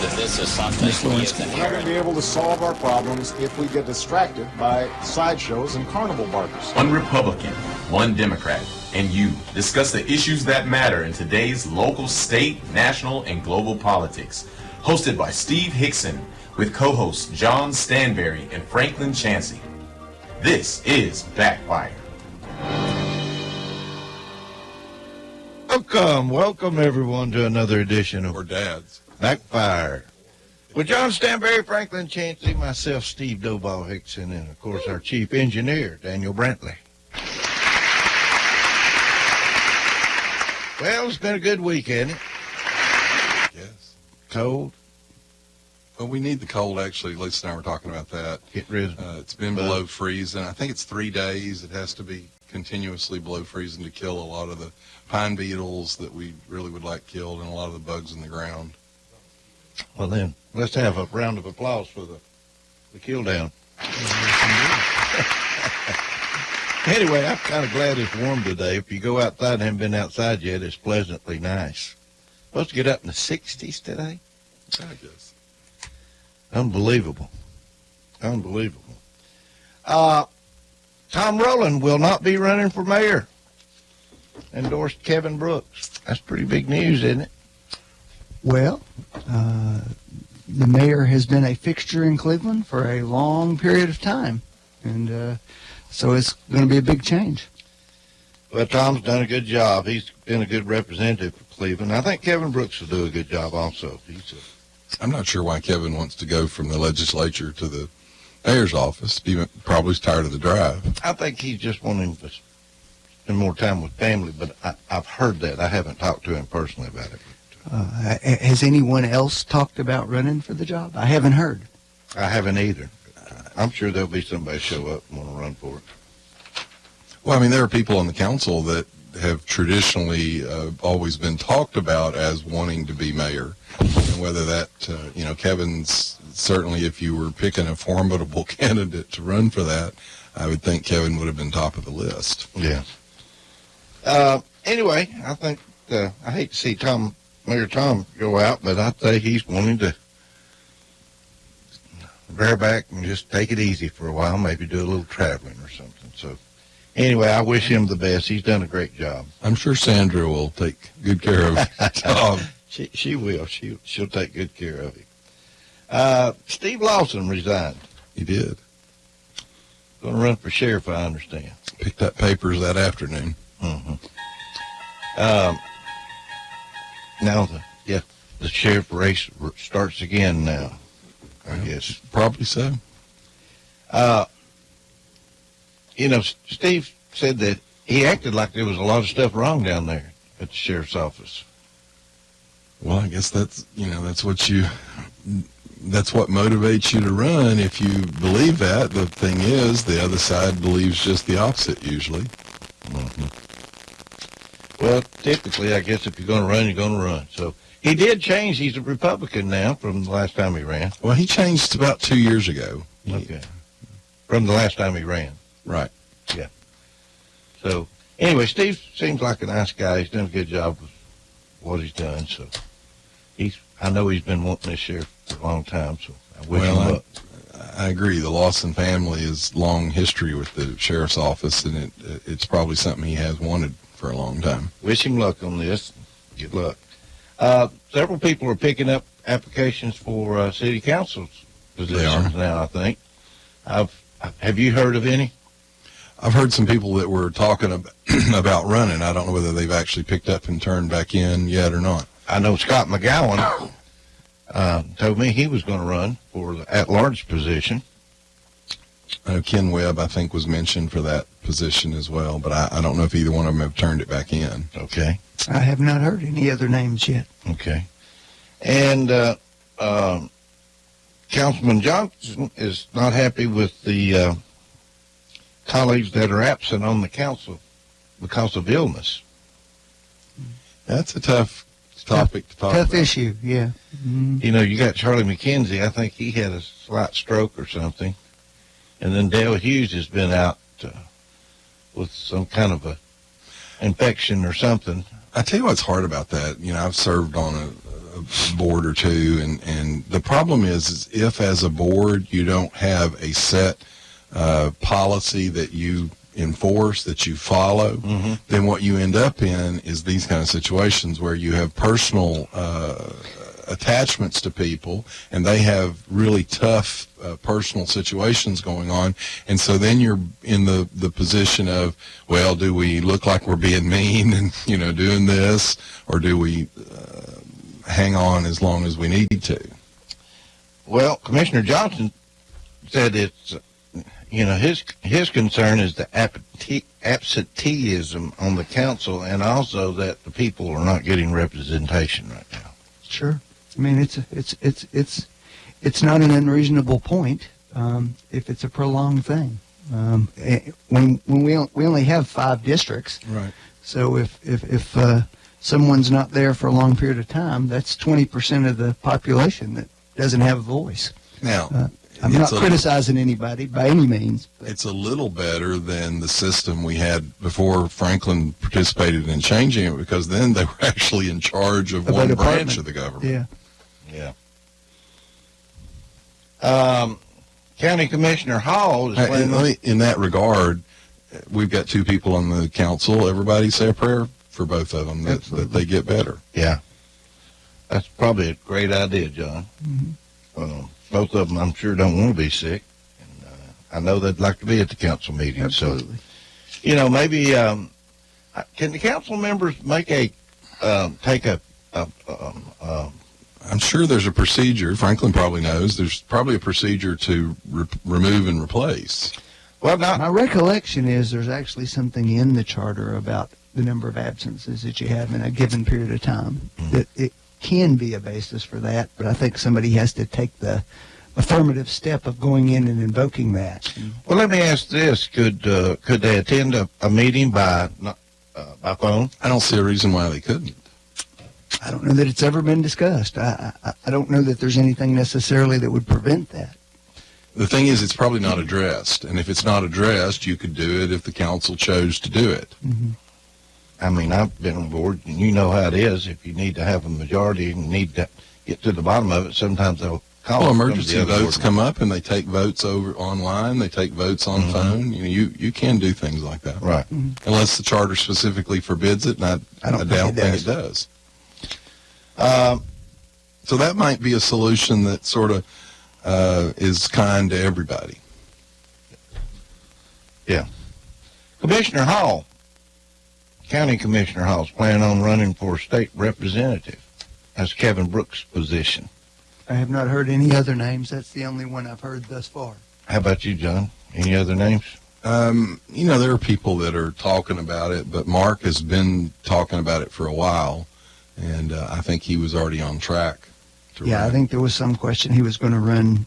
that this is something he is We're not going to be able to solve our problems if we get distracted by sideshows and carnival barkers. One Republican, one Democrat, and you discuss the issues that matter in today's local, state, national, and global politics. Hosted by Steve Hickson with co-hosts John Stanberry and Franklin Chansey. This is Backfire. Welcome everyone to another edition of Dads Backfire with John Stanberry, Franklin Chansey, myself, Steve Doball Hickson, and of course our chief engineer, Daniel Brantley. Well, it's been a good week, hasn't it? Yes. Cold. Well, we need the cold, actually. Lisa and I were talking about that. Get rid It's been below freezing. I think it's 3 days. It has to be continuously below freezing to kill a lot of the pine beetles that we really would like killed and a lot of the bugs in the ground. Well, then, let's have a round of applause for the kill down. Anyway, I'm kind of glad it's warm today. If you go outside and haven't been outside yet, it's pleasantly nice. Supposed to get up in the 60s today? I guess. Unbelievable. Unbelievable. Tom Rowland will not be running for mayor. Endorsed Kevin Brooks. That's pretty big news, isn't it? Well, the mayor has been a fixture in Cleveland for a long period of time, and so it's going to be a big change. Well, Tom's done a good job. He's been a good representative for Cleveland. I think Kevin Brooks will do a good job also. I'm not sure why Kevin wants to go from the legislature to the mayor's office. He probably is tired of the drive. I think he's just wanting to spend more time with family, but I've heard that. I haven't talked to him personally about it. Has anyone else talked about running for the job? I haven't heard. I haven't either. I'm sure there'll be somebody show up and want to run for it. Well, I mean, there are people on the council that have traditionally always been talked about as wanting to be mayor. And whether that, Kevin's certainly, if you were picking a formidable candidate to run for that, I would think Kevin would have been top of the list. Yeah. Anyway, I think I hate to see Mayor Tom go out, but I think he's wanting to bear back and just take it easy for a while, maybe do a little traveling or something. So anyway, I wish him the best. He's done a great job. I'm sure Sandra will take good care of Tom. She will. She'll take good care of him. Steve Lawson resigned. He did. Going to run for sheriff, I understand. Picked up papers that afternoon. Mm-hmm. Now, the sheriff race starts again now, I guess. Probably so. Steve said that he acted like there was a lot of stuff wrong down there at the sheriff's office. Well, I guess that's what motivates you to run. If you believe that, the thing is, the other side believes just the opposite usually. Mm-hmm. Well, typically, I guess if you're going to run, you're going to run. So he did change. He's a Republican now from the last time he ran. Well, he changed about 2 years ago. Okay. From the last time he ran. Right. Yeah. So anyway, Steve seems like a nice guy. He's done a good job with what he's done. So I know he's been wanting this sheriff for a long time. So I wish him luck. I agree. The Lawson family has long history with the sheriff's office, and it's probably something he has wanted for a long time. Wish him luck on this. Good luck. Several people are picking up applications for city council's positions now, I think. Have you heard of any? I've heard some people that were talking about running. I don't know whether they've actually picked up and turned back in yet or not. I know Scott McGowan told me he was going to run for the at-large position. Ken Webb, I think, was mentioned for that position as well, but I don't know if either one of them have turned it back in. Okay. I have not heard any other names yet. Okay. And Councilman Johnson is not happy with the colleagues that are absent on the council because of illness. That's a tough topic to talk about. Tough issue, yeah. Mm-hmm. You got Charlie McKenzie. I think he had a slight stroke or something. And then Dale Hughes has been out with some kind of a infection or something. I tell you what's hard about that. I've served on a board or two, and the problem is if as a board you don't have a set policy that you enforce, that you follow, then what you end up in is these kind of situations where you have personal attachments to people, and they have really tough personal situations going on, and so then you're in the position of, well, do we look like we're being mean and doing this, or do we hang on as long as we need to? Well, Commissioner Johnson said it's, his concern is the absenteeism on the council, and also that the people are not getting representation right now. Sure. I mean, it's not an unreasonable point if it's a prolonged thing. When we only have 5 districts, Right. so if someone's not there for a long period of time, that's 20% of the population that doesn't have a voice. Now, I'm not criticizing anybody by any means. But it's a little better than the system we had before Franklin participated in changing it, because then they were actually in charge of Of a one department. branch of the government. yeah. County Commissioner Hall is planning In that regard, we've got 2 people on the council. Everybody say a prayer for both of them that they get better. Yeah. That's probably a great idea, John. Both of them, I'm sure, don't want to be sick. And I know they'd like to be at the council meeting. Absolutely. So, maybe, can the council members make I'm sure there's a procedure. Franklin probably knows. There's probably a procedure to remove and replace. well, not, My recollection is there's actually something in the charter about the number of absences that you have in a given period of time. That it can be a basis for that, but I think somebody has to take the affirmative step of going in and invoking that. well, let me ask this. Could they attend a meeting by phone? I don't see a reason why they couldn't. I don't know that it's ever been discussed. I don't know that there's anything necessarily that would prevent that. The thing is, it's probably not addressed. And if it's not addressed, you could do it if the council chose to do it. I mean, I've been on board, and you know how it is. If you need to have a majority and need to get to the bottom of it, sometimes they'll call. Well, some of emergency the other votes board come up, and they take votes over online. They take votes on phone. You can do things like that. Right. Unless the charter specifically forbids it, and I don't don't think it think it does. So that might be a solution that sort of is kind to everybody. Commissioner Hall, County Commissioner Hall, is planning on running for state representative. That's Kevin Brooks' position. I have not heard any other names. That's the only one I've heard thus far. How about you, John? Any other names? There are people that are talking about it, but Mark has been talking about it for a while, and I think he was already on track to Yeah, run. I think there was some question he was going to run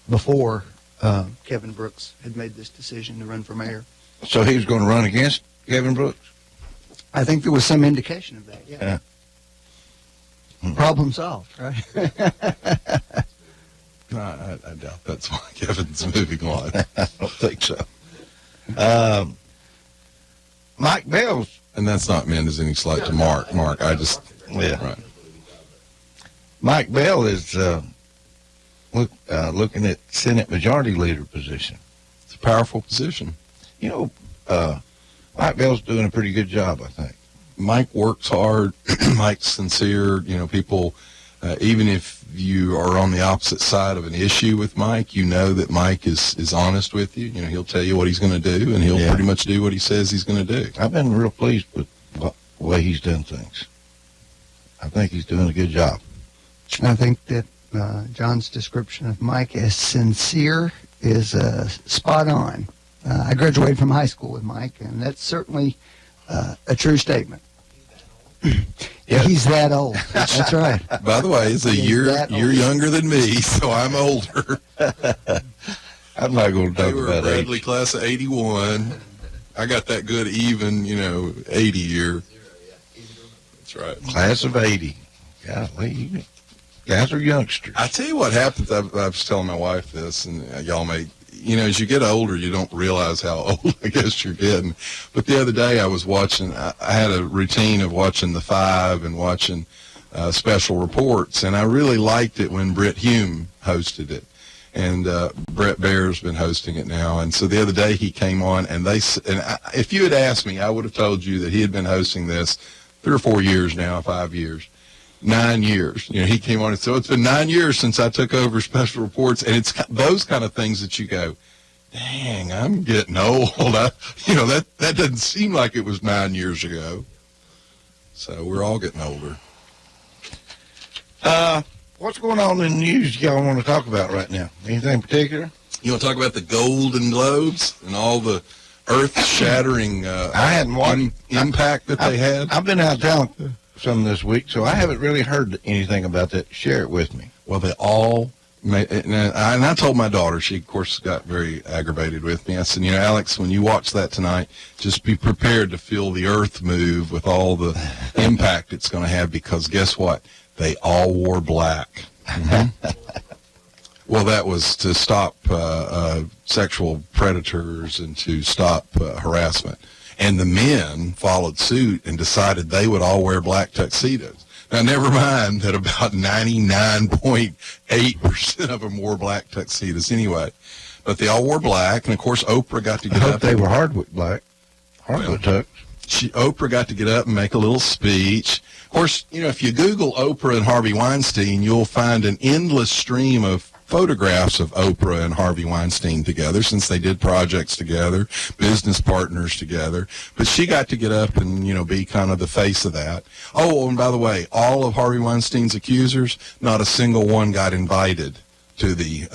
before Kevin Brooks had made this decision to run for mayor. So he was going to run against Kevin Brooks? I think there was some indication of that, yeah. Problem solved, right? I doubt that's why Kevin's moving on. I don't think so. Mike Bell's. And that's not meant as any slight to Mark. Yeah. Right. Mike Bell is looking at Senate Majority Leader position. It's a powerful position. Mike Bell's doing a pretty good job, I think. Mike works hard. Mike's sincere. People, even if you are on the opposite side of an issue with Mike, you know that Mike is honest with you. He'll tell you what he's going to do, and he'll pretty much do what he says he's going to do. I've been real pleased with the way he's done things. I think he's doing a good job. I think that John's description of Mike as sincere is spot on. I graduated from high school with Mike, and that's certainly a true statement. Yeah. He's that old. That's right. By the way, he's a He's year that old. younger than me, so I'm older. I'm not going to They talk were about Bradley age. class of 81. I got that good even, 80 year. That's right. Class of 80. Golly, you guys are youngsters. I tell you what happens. I was telling my wife this, and y'all may, as you get older, you don't realize how old I guess you're getting. But the other day I was watching, I had a routine of watching The Five and watching special reports, and I really liked it when Britt Hume hosted it. And Brett Baer's been hosting it now. And so the other day he came on, and if you had asked me, I would have told you that he had been hosting this 3 or 4 years now, 5 years, 9 years. He came on and said, so it's been 9 years since I took over special reports. And it's those kind of things that you go, dang, I'm getting old. That doesn't seem like it was 9 years ago. So we're all getting older. What's going on in the news y'all want to talk about right now? Anything in particular? You want to talk about the Golden Globes and all the earth-shattering I hadn't watched impact that they had? I've been out of town some this week, so I haven't really heard anything about that. Share it with me. Well, they all made, and I told my daughter, she, of course, got very aggravated with me. I said, Alex, when you watch that tonight, just be prepared to feel the earth move with all the impact it's going to have, because guess what? They all wore black. Mm-hmm. Well, that was to stop sexual predators and to stop harassment. And the men followed suit and decided they would all wear black tuxedos. Now, never mind that about 99.8% of them wore black tuxedos anyway. But they all wore black, and of course, Oprah got to get I up. hope they were hardwood black. Hardwood tux. Oprah got to get up and make a little speech. Of course, if you Google Oprah and Harvey Weinstein, you'll find an endless stream of photographs of Oprah and Harvey Weinstein together, since they did projects together, business partners together. But she got to get up and, be kind of the face of that. Oh, and by the way, all of Harvey Weinstein's accusers, not a single one got invited to the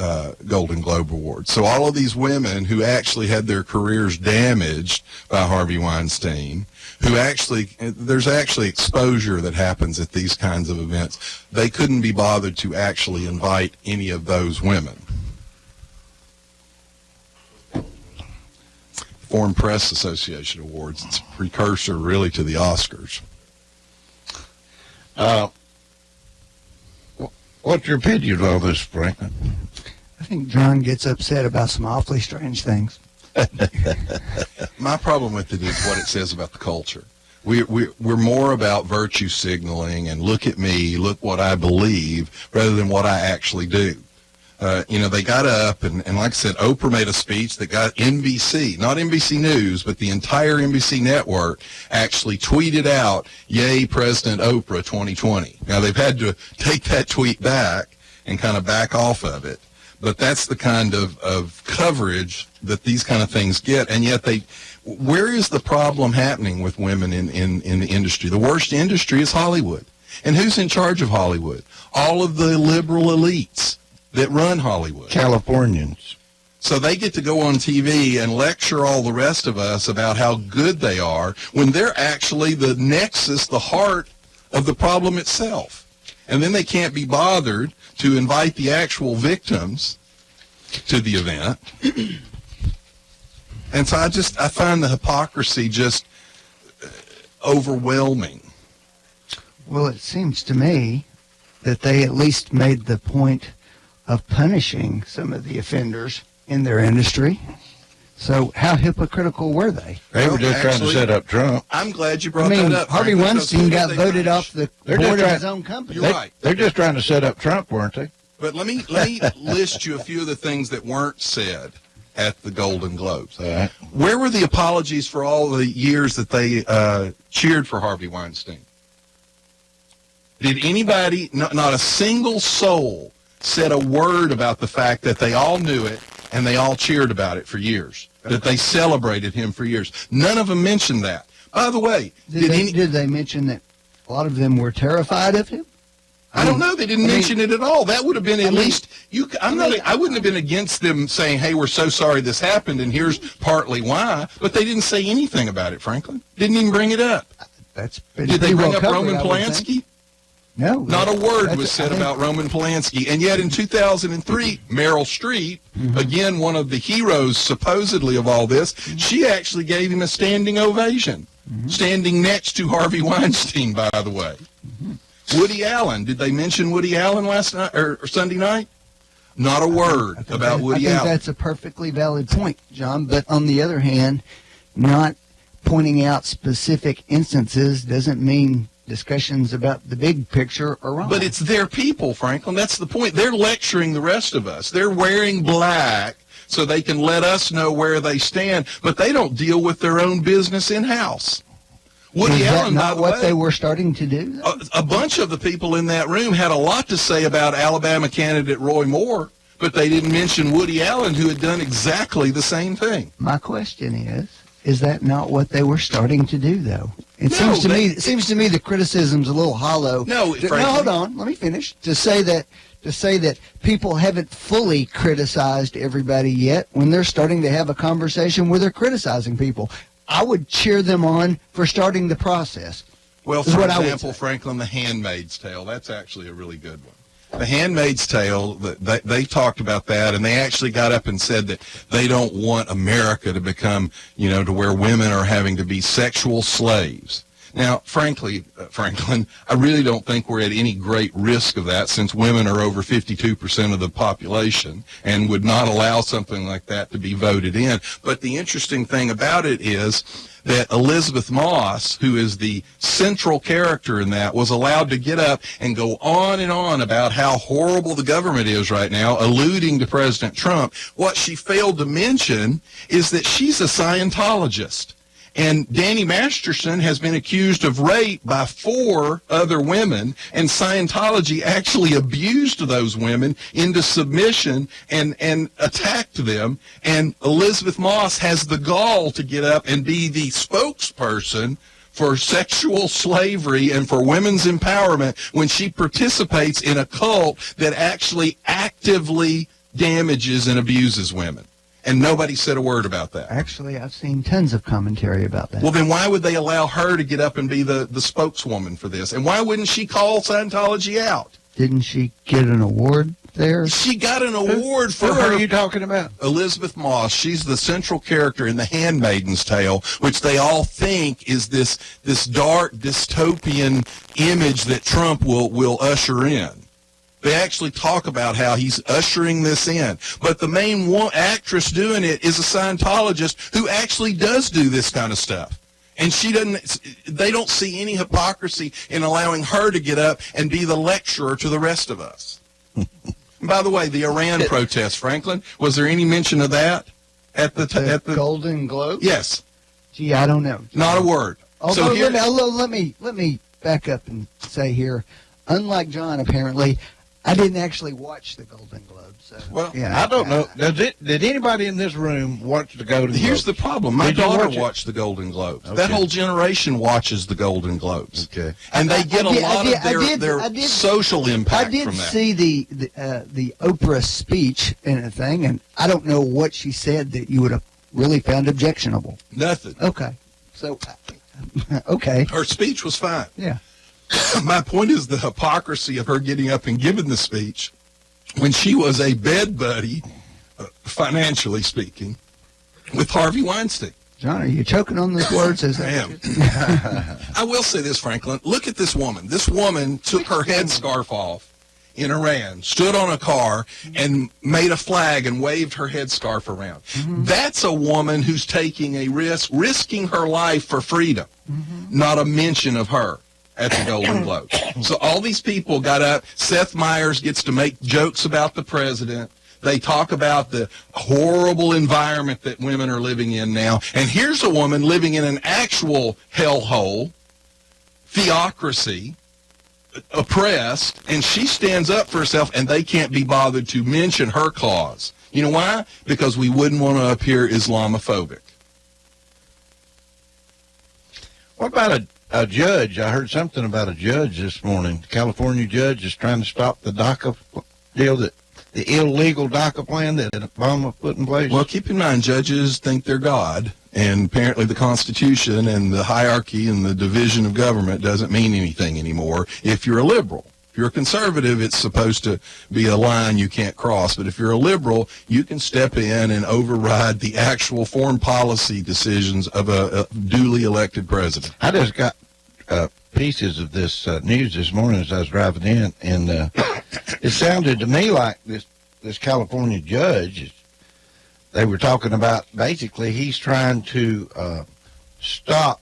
Golden Globe Awards. So all of these women who actually had their careers damaged by Harvey Weinstein, there's actually exposure that happens at these kinds of events. They couldn't be bothered to actually invite any of those women. Foreign Press Association Awards, it's a precursor really to the Oscars. What's your opinion of all this, Franklin? I think John gets upset about some awfully strange things. My problem with it is what it says about the culture. We're more about virtue signaling and look at me, look what I believe, rather than what I actually do. They got up, and like I said, Oprah made a speech that got NBC, not NBC News, but the entire NBC network actually tweeted out, "Yay, President Oprah 2020." Now, they've had to take that tweet back and kind of back off of it. But that's the kind of coverage that these kind of things get. And yet where is the problem happening with women in the industry? The worst industry is Hollywood. And who's in charge of Hollywood? All of the liberal elites that run Hollywood. Californians. So they get to go on TV and lecture all the rest of us about how good they are when they're actually the nexus, the heart of the problem itself. And then they can't be bothered to invite the actual victims to the event. And so I find the hypocrisy just overwhelming. Well, it seems to me that they at least made the point of punishing some of the offenders in their industry. So how hypocritical were they? They were just trying to set up Trump. I'm glad you brought that up. Harvey Weinstein got voted off the board of his own company. You're right. They're just trying to set up Trump, weren't they? But let me list you a few of the things that weren't said at the Golden Globes. Right. Where were the apologies for all the years that they cheered for Harvey Weinstein? Did anybody, not a single soul, said a word about the fact that they all knew it and they all cheered about it for years, that they celebrated him for years? None of them mentioned that. By the way, did they mention that a lot of them were terrified of him? I don't know. They didn't mention it at all. That would have been at least I wouldn't have been against them saying, "Hey, we're so sorry this happened, and here's partly why." But they didn't say anything about it. Franklin didn't even bring it up. Did they bring up Roman Polanski? No. Not a word was said about Roman Polanski. And yet in 2003, Meryl Streep, again one of the heroes supposedly of all this, she actually gave him a standing ovation, standing next to Harvey Weinstein, by the way. Woody Allen. Did they mention Woody Allen last night or Sunday night? Not a word about Woody Allen. I think that's a perfectly valid point, John. But on the other hand, not pointing out specific instances doesn't mean discussions about the big picture are wrong. But it's their people, Franklin. That's the point. They're lecturing the rest of us. They're wearing black so they can let us know where they stand, but they don't deal with their own business in-house. Woody Is that Allen, by not the what way, they were starting to do? a bunch of the people in that room had a lot to say about Alabama candidate Roy Moore, but they didn't mention Woody Allen, who had done exactly the same thing. My question is that not what they were starting to do, though? It seems to me the criticism's a little hollow. No, frankly. No, hold on. Let me finish. To say that people haven't fully criticized everybody yet when they're starting to have a conversation where they're criticizing people. I would cheer them on for starting the process. Well, is for what I would example, say. Franklin, The Handmaid's Tale, that's actually a really good one. The Handmaid's Tale, they talked about that, and they actually got up and said that they don't want America to become, to where women are having to be sexual slaves. Now, frankly, Franklin, I really don't think we're at any great risk of that, since women are over 52% of the population and would not allow something like that to be voted in. But the interesting thing about it is that Elizabeth Moss, who is the central character in that, was allowed to get up and go on and on about how horrible the government is right now, alluding to President Trump. What she failed to mention is that she's a Scientologist. And Danny Masterson has been accused of rape by 4 other women, and Scientology actually abused those women into submission and attacked them. And Elizabeth Moss has the gall to get up and be the spokesperson for sexual slavery and for women's empowerment when she participates in a cult that actually actively damages and abuses women. And nobody said a word about that. Actually, I've seen tons of commentary about that. Well, then why would they allow her to get up and be the spokeswoman for this? And why wouldn't she call Scientology out? Didn't she get an award there? She got an award for Who her. are you talking about? Elizabeth Moss. She's the central character in The Handmaid's Tale, which they all think is this dark dystopian image that Trump will usher in. They actually talk about how he's ushering this in. But the main actress doing it is a Scientologist who actually does do this kind of stuff. And they don't see any hypocrisy in allowing her to get up and be the lecturer to the rest of us. And by the way, the Iran protest, Franklin, was there any mention of that at the Golden Globe? Yes. Gee, I don't know. Not a word. Although, So here, let me back up and say here, unlike John, apparently, I didn't actually watch the Golden Globes. So, Well, yeah, I don't know. Did anybody in this room watch the Golden Globes? here's the problem. My Did you daughter watch it? watched the Golden Globes. Okay. That whole generation watches the Golden Globes. Okay. And they get a lot of I their did- social impact I did from that. see the Oprah speech and a thing, and I don't know what she said that you would have really found objectionable. Nothing. Okay, so okay, Her speech was fine. yeah. My point is the hypocrisy of her getting up and giving the speech when she was a bed buddy, financially speaking, with Harvey Weinstein. John, are you choking on those words? As I am. I will say this, Franklin. Look at this woman. This woman took her headscarf off in Iran, stood on a car, and made a flag and waved her headscarf around. Mm-hmm. That's a woman who's taking a risk, risking her life for freedom. Mm-hmm. Not a mention of her at the Golden Globes. So all these people got up. Seth Meyers gets to make jokes about the president. They talk about the horrible environment that women are living in now. And here's a woman living in an actual hellhole, theocracy, oppressed, and she stands up for herself, and they can't be bothered to mention her cause. You know why? Because we wouldn't want to appear Islamophobic. What about a judge? I heard something about a judge this morning. The California judge is trying to stop the DACA deal, the illegal DACA plan that Obama put in place. Well, keep in mind, judges think they're God, and apparently the Constitution and the hierarchy and the division of government doesn't mean anything anymore if you're a liberal. If you're a conservative, it's supposed to be a line you can't cross. But if you're a liberal, you can step in and override the actual foreign policy decisions of a duly elected president. I just got pieces of this news this morning as I was driving in, and it sounded to me like this California judge, they were talking about basically he's trying to stop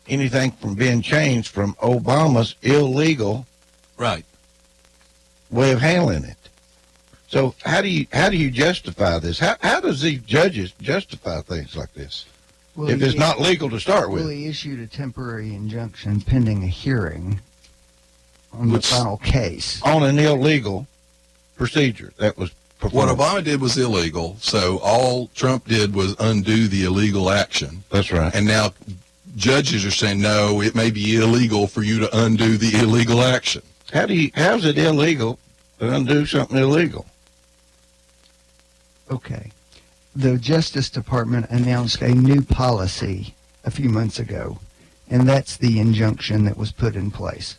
anything from being changed from Obama's illegal Right. way of handling it. So how do you justify this? How does these judges justify things like this Well, if it's not legal to start with? Well, he issued a temporary injunction pending a hearing on Which- the final case. On an illegal procedure that was What performed. Obama did was illegal, so all Trump did was undo the illegal action. That's right. And now judges are saying, no, it may be illegal for you to undo the illegal action. How's it illegal to undo something illegal? Okay. The Justice Department announced a new policy a few months ago, and that's the injunction that was put in place.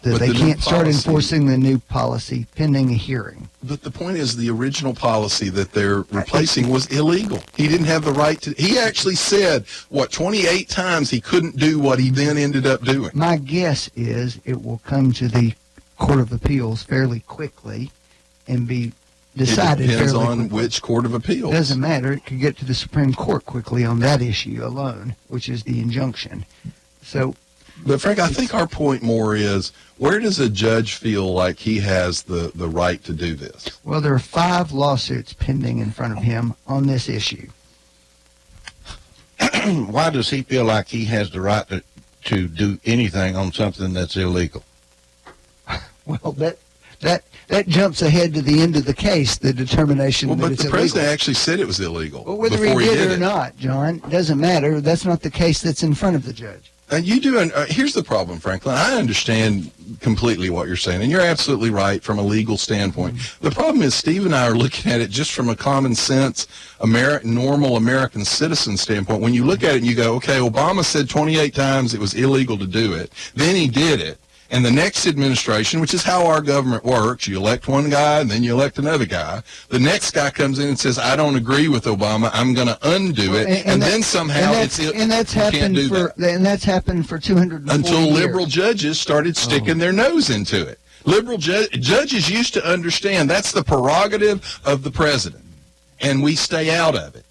That But they the new can't start policy- enforcing the new policy pending a hearing. But the point is, the original policy that they're replacing was illegal. He didn't have the right to. He actually said, 28 times he couldn't do what he then ended up doing. My guess is it will come to the Court of Appeals fairly quickly and be decided It depends fairly on quickly. which court of appeals. Doesn't matter. It could get to the Supreme Court quickly on that issue alone, which is the injunction. So, But Frank, I think our point more is, where does a judge feel like he has the right to do this? well, there are 5 lawsuits pending in front of him on this issue. Why does he feel like he has the right to do anything on something that's illegal? Well, that jumps ahead to the end of the case, the determination Well, that but it's the illegal. president actually said it was illegal Well, whether before he did it or it. not, John, doesn't matter. That's not the case that's in front of the judge. And you do. Here's the problem, Franklin. I understand completely what you're saying, and you're absolutely right from a legal standpoint. The problem is, Steve and I are looking at it just from a common sense, normal American citizen standpoint. When you look at it and you go, okay, Obama said 28 times it was illegal to do it. Then he did it. And the next administration, which is how our government works, you elect one guy and then you elect another guy. The next guy comes in and says, I don't agree with Obama. I'm going to undo it. And then somehow that's you can't happened do for that. and that's happened for 240 Until years. liberal judges started sticking their nose into it. Liberal judges used to understand that's the prerogative of the president, and we stay out of it.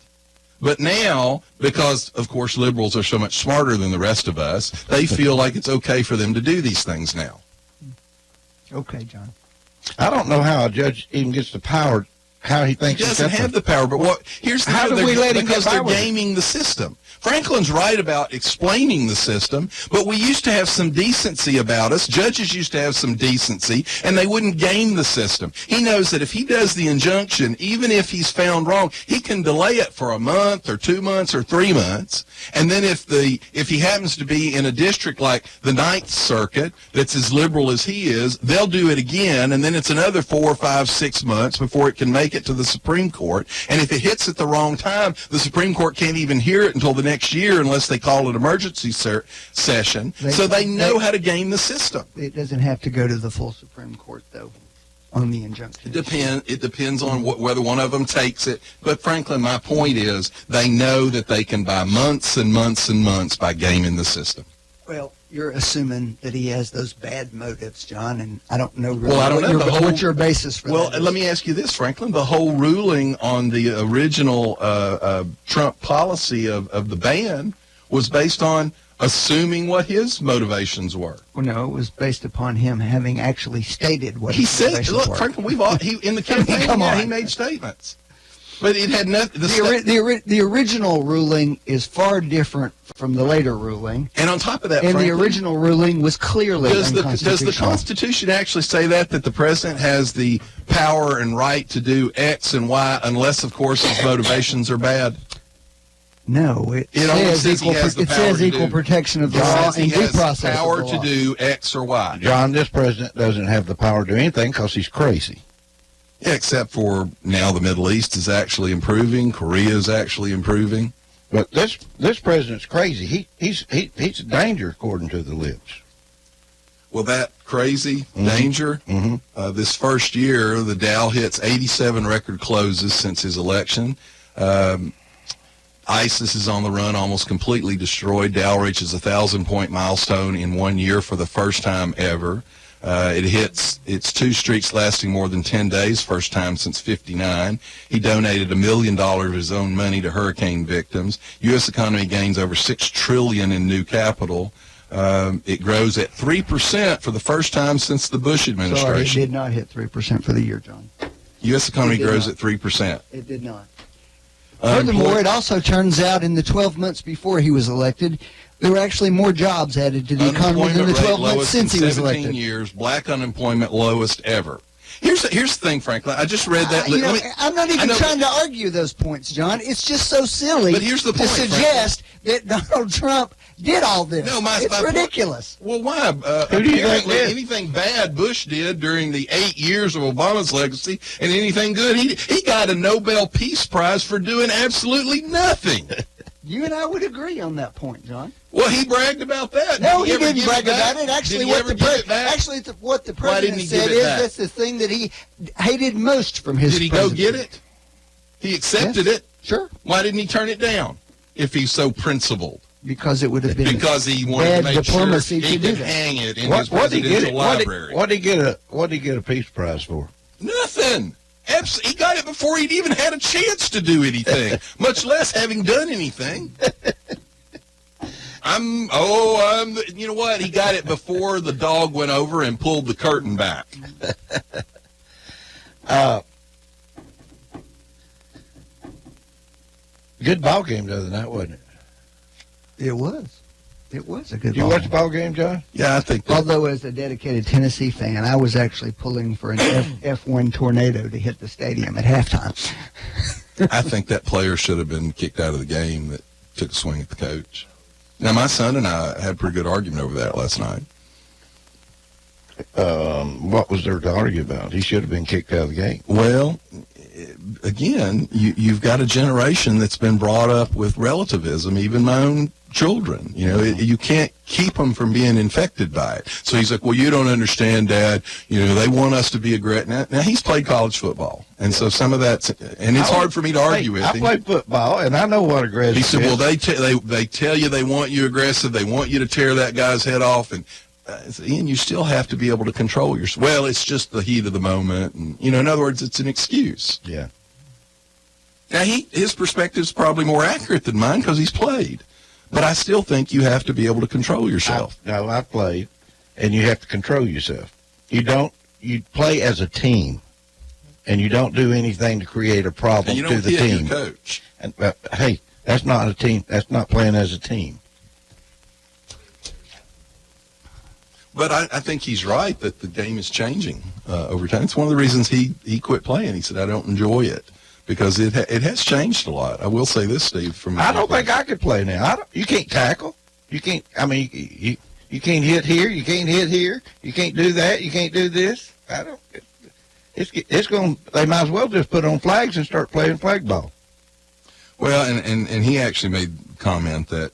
But now, because, of course, liberals are so much smarter than the rest of us, they feel like it's okay for them to do these things now. Okay, John. I don't know how a judge even gets the power, how he He thinks doesn't have the power, but here's the How deal, do we let him because get they're by with it? gaming the system. Franklin's right about explaining the system, but we used to have some decency about us. Judges used to have some decency, and they wouldn't game the system. He knows that if he does the injunction, even if he's found wrong, he can delay it for a month or 2 months or 3 months. And then if he happens to be in a district like the Ninth Circuit that's as liberal as he is, they'll do it again, and then it's another 4, 5, 6 months before it can make it to the Supreme Court. And if it hits at the wrong time, the Supreme Court can't even hear it until the next year unless they call an emergency session. So they know how to game the system. It doesn't have to go to the full Supreme Court, though, on the injunction. It depends on whether one of them takes it. But Franklin, my point is they know that they can buy months and months and months by gaming the system. Well, you're assuming that he has those bad motives, John, and I don't know really Well, I don't know. what's your basis for Well, that. let me ask you this, Franklin. The whole ruling on the original Trump policy of the ban was based on assuming what his motivations were. Well, no, it was based upon him having actually stated what He his said, motivations look, were. Franklin, in the campaign, Come yeah, he on. made statements. But it had nothing. The original ruling is far different from the later ruling, And on top of that, and the Franklin, original ruling was clearly does the unconstitutional. Constitution actually say that the president has the power and right to do X and Y unless, of course, his motivations are bad? No, it only says says he has the power to equal do- protection of the It law says he and due has process power of the to law. do X or Y. John, this president doesn't have the power to do anything because he's crazy. Yeah, except for now the Middle East is actually improving. Korea is actually improving. But this president's crazy. He's a danger according to the libs. Well, that crazy danger. This first year, the Dow hits 87 record closes since his election. ISIS is on the run, almost completely destroyed. Dow reaches a 1,000-point milestone in 1 year for the first time ever. It's 2 streaks lasting more than 10 days, first time since '59. He donated $1 million of his own money to hurricane victims. U.S. economy gains over $6 trillion in new capital. It grows at 3% for the first time since the Bush Sorry, it administration. did not hit 3% for the year, John. U.S. economy It did grows not. at 3%. It did not. Furthermore, it also turns out in the 12 months before he was elected, there were actually more jobs added to the economy than the 12 months since he was 17 elected. years, black unemployment lowest ever. Here's the thing, Franklin. I just read that. I'm not even trying to argue those points, John. It's just so silly But here's the to point, suggest that Donald Trump did all this. No, it's my point- ridiculous. Well, why? Who do you think Apparently, did? anything bad Bush did during the 8 years of Obama's legacy, and anything good, he got a Nobel Peace Prize for doing absolutely nothing. You and I would agree on that point, John. Well, he bragged about that. No, Did he ever didn't give brag back? about it. Actually, Did he ever give it back? what the Why didn't president he give said it is back? that's the thing that he hated most from his Did he go presidency. get it? He accepted Yes. it. Sure. Why didn't he turn it down if he's so principled? Because it would have been Because he wanted bad to make sure diplomacy he to do could that. hang it in What his did he get? presidential library. What did he get a Peace Prize for? Nothing. He got it before he'd even had a chance to do anything, much less having done anything. You know what? He got it before the dog went over and pulled the curtain back. Good ball game the other night, wasn't it? It was. It was a good Did you ball. watch the ball game, John? Yeah, I think that. Although, as a dedicated Tennessee fan, I was actually pulling for an F1 tornado to hit the stadium at halftime. I think that player should have been kicked out of the game that took a swing at the coach. Now, my son and I had a pretty good argument over that last night. What was there to argue about? He should have been kicked out of the game. Well, again, you've got a generation that's been brought up with relativism, even my own children. You know, you can't keep them from being infected by it. So he's like, well, you don't understand, Dad. You know, they want us to be aggressive. Now, he's played college football, and so some of that's, and it's hard for me to argue with I him. played football, and I know what aggressive He said, is. well, they tell you they want you aggressive. They want you to tear that guy's head off. And Ian, you still have to be able to control yourself. Well, it's just the heat of the moment. And, you know, in other words, it's an excuse. Yeah. Now, his perspective is probably more accurate than mine because he's played. But I still think you have to be able to control yourself. I played, and you have to control yourself. You play as a team, and you don't do anything to create a problem And you to don't the hit team. your coach. And, hey, that's not a team. That's not playing as a team. But I think he's right that the game is changing over time. It's one of the reasons he quit playing. He said, I don't enjoy it because it has changed a lot. I will say this, Steve. I don't think I could play now. You can't tackle. You can't. I mean, you can't hit here. You can't hit here. You can't do that. You can't do this. I don't. It's going. They might as well just put on flags and start playing flag ball. Well, and he actually made the comment that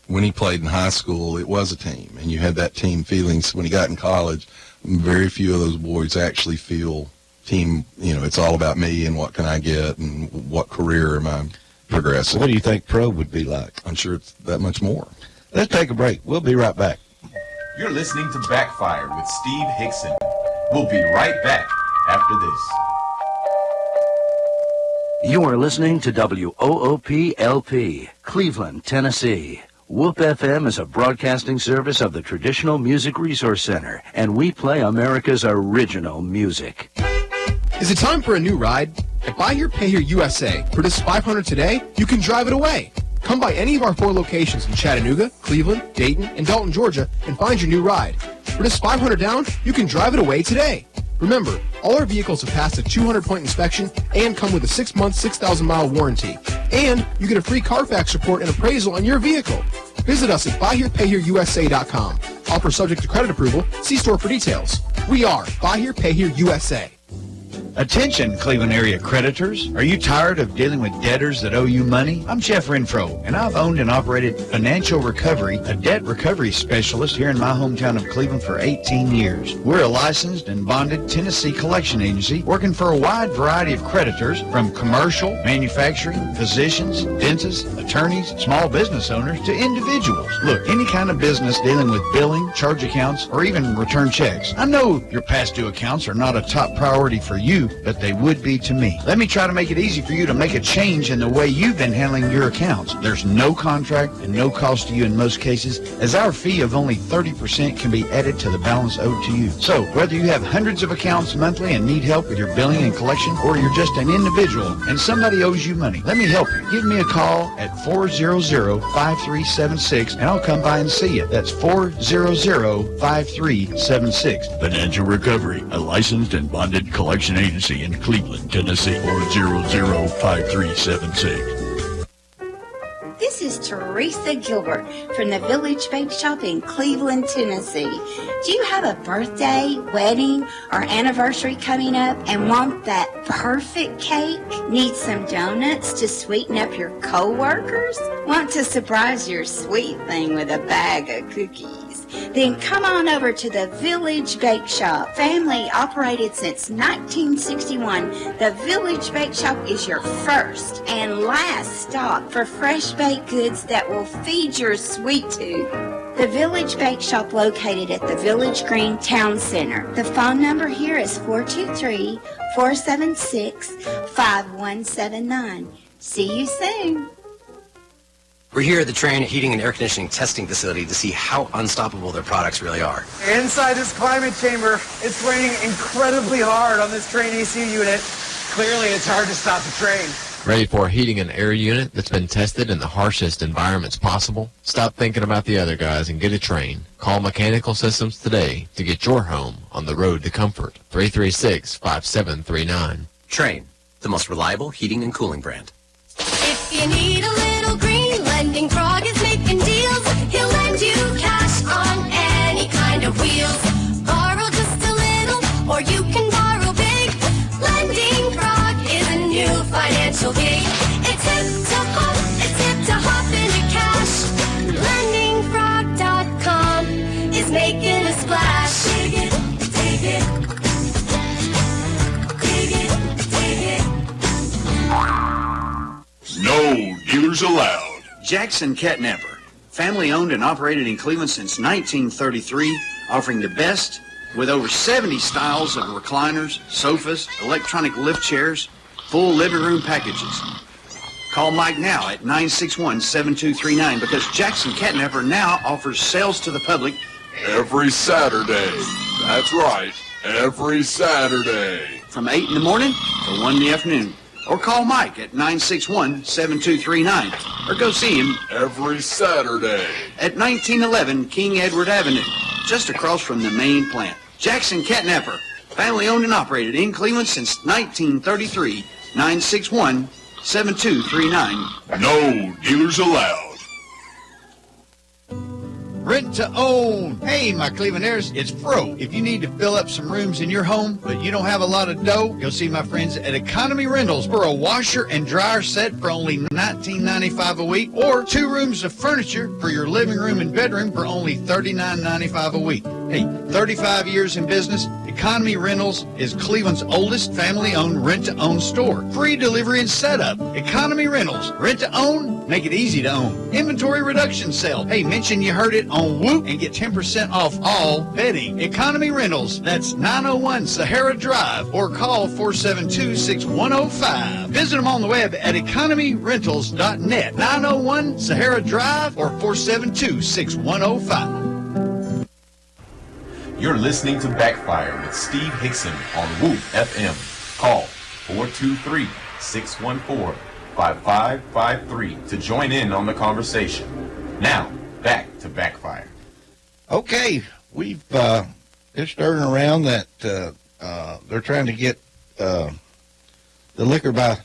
when he played in high school, it was a team, and you had that team feelings. When he got in college, very few of those boys actually feel team. You know, it's all about me and what can I get and what career am I progressing. What do you think pro would be like? I'm sure it's that much more. Let's take a break. We'll be right back. You're listening to Backfire with Steve Hickson. We'll be right back after this. You are listening to WOOP-LP, Cleveland, Tennessee. WOOP FM is a broadcasting service of the Traditional Music Resource Center, and we play America's original music. Is it time for a new ride? At Buy Here, Pay Here USA, for just $500 today, you can drive it away. Come by any of our 4 locations in Chattanooga, Cleveland, Dayton, and Dalton, Georgia, and find your new ride. For just $500 down, you can drive it away today. Remember, all our vehicles have passed a 200-point inspection and come with a 6-month, 6,000-mile warranty. And you get a free Carfax report and appraisal on your vehicle. Visit us at BuyHerePayHereUSA.com. Offer subject to credit approval. See store for details. We are Buy Here, Pay Here USA. Attention, Cleveland area creditors. Are you tired of dealing with debtors that owe you money? I'm Jeff Renfro, and I've owned and operated Financial Recovery, a debt recovery specialist here in my hometown of Cleveland for 18 years. We're a licensed and bonded Tennessee collection agency working for a wide variety of creditors from commercial, manufacturing, physicians, dentists, attorneys, small business owners to individuals. Look, any kind of business dealing with billing, charge accounts, or even return checks. I know your past due accounts are not a top priority for you, but they would be to me. Let me try to make it easy for you to make a change in the way you've been handling your accounts. There's no contract and no cost to you in most cases, as our fee of only 30% can be added to the balance owed to you. So, whether you have hundreds of accounts monthly and need help with your billing and collection, or you're just an individual and somebody owes you money, let me help you. Give me a call at 400-5376 and I'll come by and see you. That's 400-5376. Financial Recovery, a licensed and bonded collection agency in Cleveland, Tennessee, 400-5376. This is Teresa Gilbert from the Village Bake Shop in Cleveland, Tennessee. Do you have a birthday, wedding, or anniversary coming up and want that perfect cake? Need some donuts to sweeten up your coworkers? Want to surprise your sweet thing with a bag of cookies? Then come on over to the Village Bake Shop. Family operated since 1961, the Village Bake Shop is your first and last stop for fresh baked goods that will feed your sweet tooth. The Village Bake Shop located at the Village Green Town Center. The phone number here is 423-476-5179. See you soon. We're here at the Trane Heating and Air Conditioning Testing Facility to see how unstoppable their products really are. Inside this climate chamber, it's raining incredibly hard on this Trane AC unit. Clearly, it's hard to stop the train. Ready for a heating and air unit that's been tested in the harshest environments possible? Stop thinking about the other guys and get a Trane. Call Mechanical Systems today to get your home on the road to comfort. 336-5739. Trane, the most reliable heating and cooling brand. If you need a little green, Lending Frog is making deals. He'll lend you cash on any kind of wheels. Borrow just a little, or you can borrow big. Lending Frog is a new financial gig. It's hip to hop into cash. LendingFrog.com is making a splash. Dig it, dig it. Dig it, dig it. No dealers allowed. Jackson Catnapper, family owned and operated in Cleveland since 1933, offering the best with over 70 styles of recliners, sofas, electronic lift chairs, full living room packages. Call Mike now at 961-7239 because Jackson Catnapper now offers sales to the public Every Saturday. That's right. Every Saturday. from 8 in the morning to 1 in the afternoon. Or call Mike at 961-7239. Or go see him Every Saturday. at 1911 King Edward Avenue, just across from the main plant. Jackson Catnapper, family owned and operated in Cleveland since 1933. 961-7239. No dealers allowed. Rent to own. Hey, my Clevelanders, it's Fro. If you need to fill up some rooms in your home, but you don't have a lot of dough, go see my friends at Economy Rentals for a washer and dryer set for only $19.95 a week, or 2 rooms of furniture for your living room and bedroom for only $39.95 a week. Hey, 35 years in business, Economy Rentals is Cleveland's oldest family-owned rent-to-own store. Free delivery and setup. Economy Rentals. Rent-to-own? Make it easy to own. Inventory reduction sale. Hey, mention you heard it on Whoop and get 10% off all bedding. Economy Rentals. That's 901 Sahara Drive or call 472-6105. Visit them on the web at economyrentals.net. 901 Sahara Drive or 472-6105. You're listening to Backfire with Steve Hickson on Whoop FM. Call 423-614-5553 to join in on the conversation. Now, back to Backfire. Okay, we've it's stirring around that they're trying to get the liquor by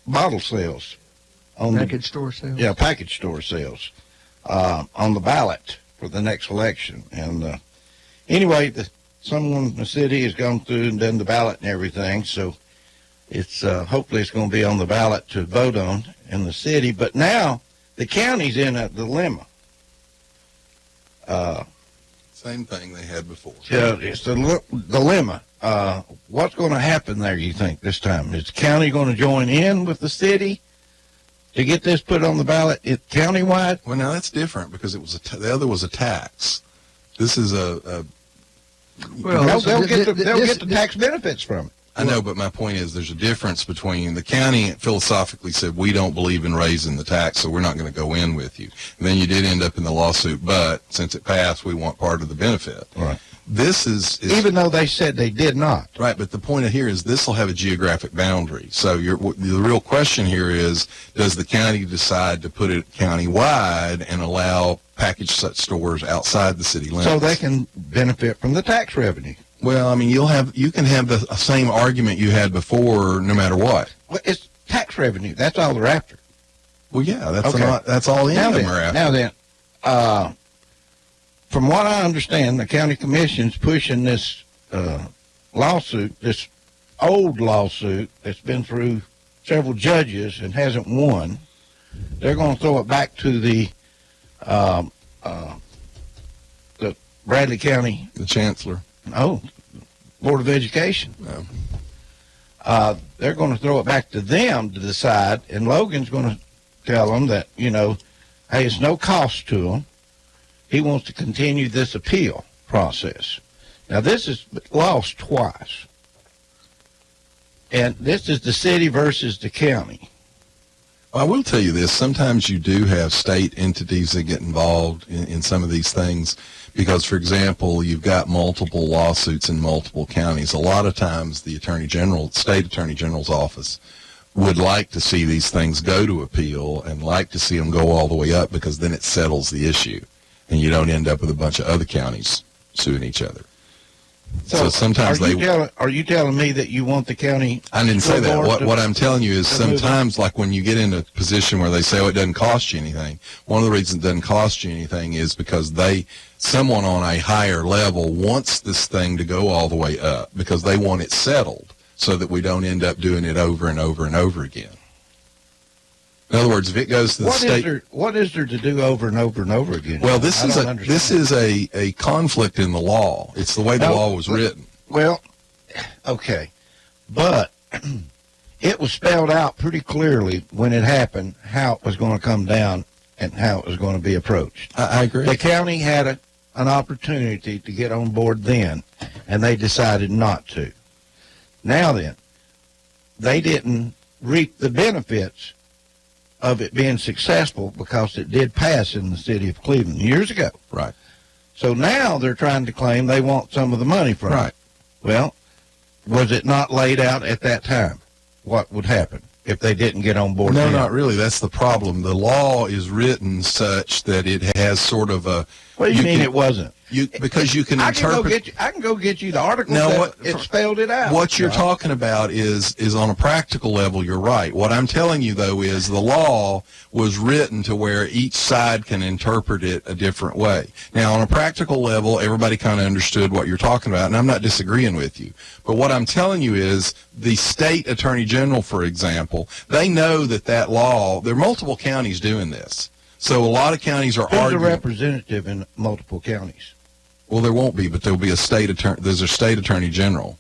bottle sales on Package store sales. Yeah, package store sales on the ballot for the next election. And anyway, the someone in the city has gone through and done the ballot and everything, so it's hopefully it's going to be on the ballot to vote on in the city. But now the county's in a dilemma. Same thing they had before. Yeah, it's a dilemma. What's going to happen there, you think, this time? Is the county going to join in with the city to get this put on the ballot countywide? Well, now that's different because it was the other was a tax. This is well, they'll get the tax benefits from it. I know, but my point is there's a difference between the county philosophically said, we don't believe in raising the tax, so we're not going to go in with you. And then you did end up in the lawsuit, but since it passed, we want part of the benefit. Right. This is even though they said they did not. Right, but the point here is this will have a geographic boundary. So the real question here is, does the county decide to put it countywide and allow package stores outside the city limits? So they can benefit from the tax revenue. Well, I mean, you can have the same argument you had before, no matter what. Well, it's tax revenue. That's all they're after. Well, yeah, that's all any of them are after. Now then, from what I understand, the county commission's pushing this lawsuit, this old lawsuit that's been through several judges and hasn't won. They're going to throw it back to the Bradley County, the chancellor. No, Board of Education. No. They're going to throw it back to them to decide, and Logan's going to tell them that, hey, it's no cost to them. He wants to continue this appeal process. Now, this is lost twice. And this is the city versus the county. Well, I will tell you this. Sometimes you do have state entities that get involved in some of these things because, for example, you've got multiple lawsuits in multiple counties. A lot of times the state attorney general's office would like to see these things go to appeal and like to see them go all the way up because then it settles the issue and you don't end up with a bunch of other counties suing each other. So sometimes are you telling me that you want the county? I didn't say that. What I'm telling you is sometimes, like when you get in a position where they say, "Oh, it doesn't cost you anything." One of the reasons it doesn't cost you anything is because someone on a higher level wants this thing to go all the way up because they want it settled, so that we don't end up doing it over and over and over again. In other words, if it goes to the state, what is there to do over and over and over again? Well, this is a conflict in the law. It's the way the law was written. Well, okay, but it was spelled out pretty clearly when it happened how it was going to come down and how it was going to be approached. I agree. The county had an opportunity to get on board then, and they decided not to. Now then, they didn't reap the benefits of it being successful because it did pass in the city of Cleveland years ago. Right. So now they're trying to claim they want some of the money from it. Well, was it not laid out at that time what would happen if they didn't get on board? No, not really. That's the problem. The law is written such that it has sort of a... What do you mean it wasn't? Because you can interpret... I can go get you the article it spelled it out. What you're talking about is on a practical level, you're right. What I'm telling you, though, is the law was written to where each side can interpret it a different way. Now, on a practical level, everybody kind of understood what you're talking about, and I'm not disagreeing with you. But what I'm telling you is the state attorney general, for example, they know that law, there are multiple counties doing this. So a lot of counties are arguing. Who's a representative in multiple counties? Well, there won't be, but there'll be there's a state attorney general.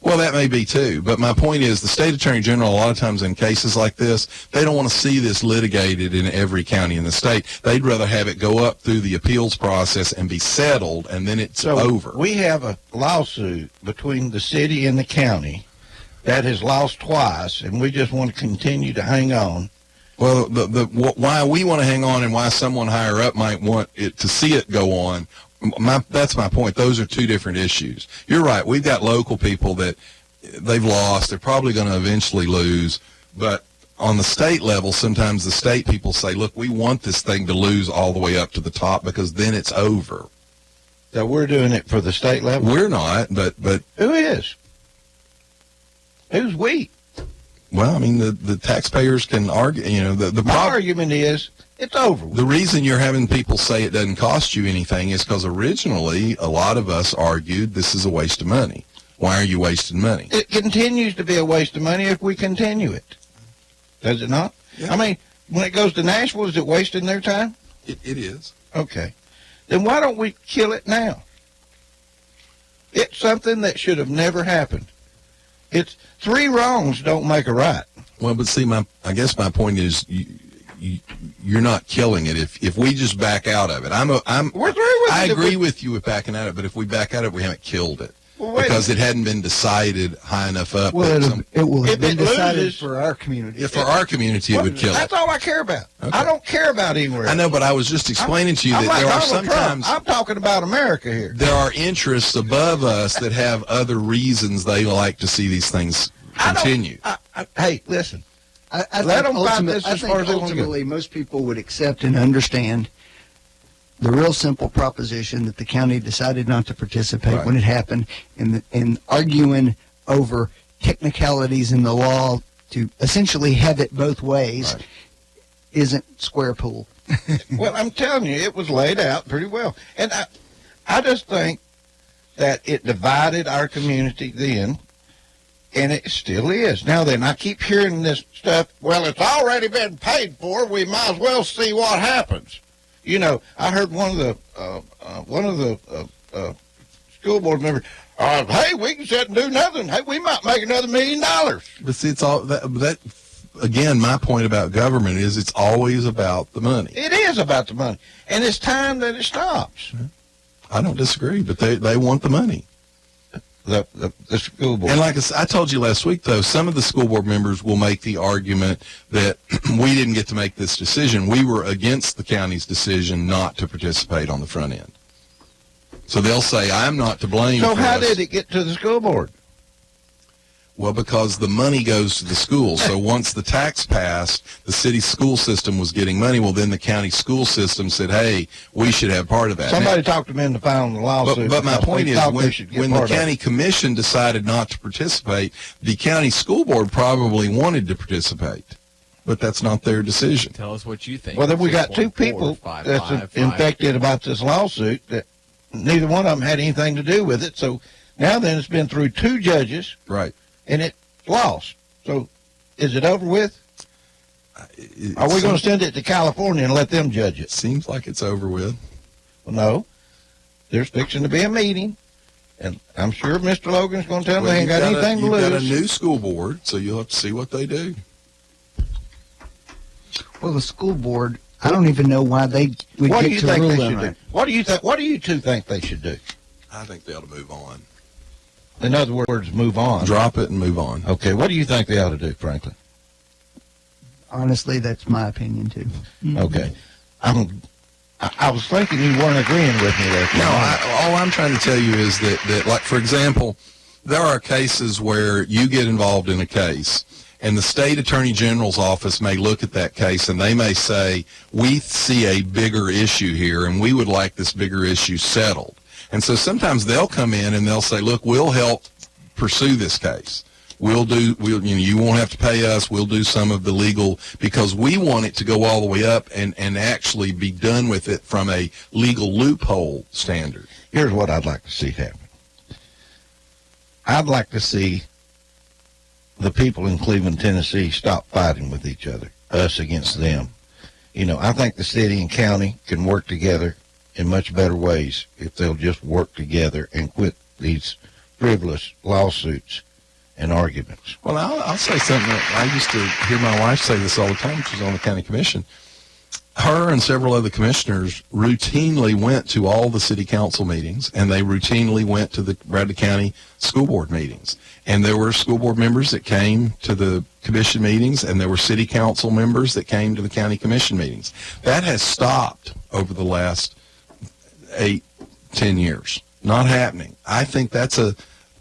Well, that may be too, but my point is the state attorney general, a lot of times in cases like this, they don't want to see this litigated in every county in the state. They'd rather have it go up through the appeals process and be settled, and then it's over. We have a lawsuit between the city and the county that has lost twice, and we just want to continue to hang on. Well, why we want to hang on and why someone higher up might want it to see it go on, that's my point. Those are two different issues. You're right. We've got local people that they've lost. They're probably going to eventually lose. But on the state level, sometimes the state people say, look, we want this thing to lose all the way up to the top because then it's over. So we're doing it for the state level? We're not, but who is? Who's we? Well, I mean, the taxpayers can argue, My argument is, it's over with. The reason you're having people say it doesn't cost you anything is because originally a lot of us argued this is a waste of money. Why are you wasting money? It continues to be a waste of money if we continue it. Does it not? Yeah. I mean, when it goes to Nashville, is it wasting their time? It is. Okay. Then why don't we kill it now? It's something that should have never happened. It's 3 wrongs don't make a right. Well, but see, I guess my point is you're not killing it if we just back out of it. We're through with I it. agree with you with backing out of it, but if we back out of it, we haven't killed it. Well, wait because it hadn't been decided high enough up. Well, it will have If been it decided loses- for our community. For our community, it would kill it. That's all I care about. Okay. I don't care about anywhere else. I know, but I was just explaining to you I'm that like there are Donald Trump. sometimes I'm talking about America here. there are interests above us that have other reasons they like to see these things continue. Hey, listen. I Let think them fight ultimate- this I as think far as they want to go. ultimately most people would accept and understand the real simple proposition that the county decided not to participate Right. when it happened, and arguing over technicalities in the law to essentially have it both ways Right. isn't square pool. Well, I'm telling you, it was laid out pretty well. And I just think that it divided our community then, and it still is. Now then, I keep hearing this stuff, well, it's already been paid for, we might as well see what happens. You know, I heard one of the school board members, hey, we can sit and do nothing. Hey, we might make another $1 million. But see, it's all that again, my point about government is it's always about the money. It is about the money, and it's time that it stops. I don't disagree, but they want the money. The school board. And like I told you last week, though, some of the school board members will make the argument that we didn't get to make this decision. We were against the county's decision not to participate on the front end. So they'll say, I'm not to blame. So for how us. did it get to the school board? Well, because the money goes to the schools. So once the tax passed, the city school system was getting money. Well, then the county school system said, hey, we should have part of that. Somebody talked them into filing the lawsuit. But my because point they is, thought they when should get the part of it. county commission decided not to participate, the county school board probably wanted to participate. But that's not their decision. Tell us what you think. Well, then we got 2 people 614-555. that's infected about this lawsuit that neither one of them had anything to do with it. So now then it's been through 2 judges. Right. And it lost. So is it over with? Are we going to send it to California and let them judge it? Seems like it's over with. Well, no. There's fixing to be a meeting, and I'm sure Mr. Logan's going to tell them they ain't got anything to lose. You've got a new school board, so you'll have to see what they do. Well, the school board, I don't even know why they would What do get you to think rule they on should it. do? What do you think? What do you 2 think they should do? I think they ought to move on. In other words, move on. Drop it and move on. Okay, what do you think they ought to do, Franklin? Honestly, that's my opinion too. Okay. I was thinking you weren't agreeing with me there. No, all I'm trying to tell you is that, like, for example, there are cases where you get involved in a case, and the state attorney general's office may look at that case, and they may say, we see a bigger issue here, and we would like this bigger issue settled. And so sometimes they'll come in and they'll say, look, we'll help pursue this case. You won't have to pay us. We'll do some of the legal, because we want it to go all the way up and actually be done with it from a legal loophole standard. Here's what I'd like to see happen. I'd like to see the people in Cleveland, Tennessee stop fighting with each other, us against them. You know, I think the city and county can work together in much better ways if they'll just work together and quit these frivolous lawsuits and arguments. Well, I'll say something that I used to hear my wife say this all the time. She's on the county commission. Her and several other commissioners routinely went to all the city council meetings, and they routinely went to the Bradley County school board meetings. And there were school board members that came to the commission meetings, and there were city council members that came to the county commission meetings. That has stopped over the last 8-10 years. Not happening. I think that's a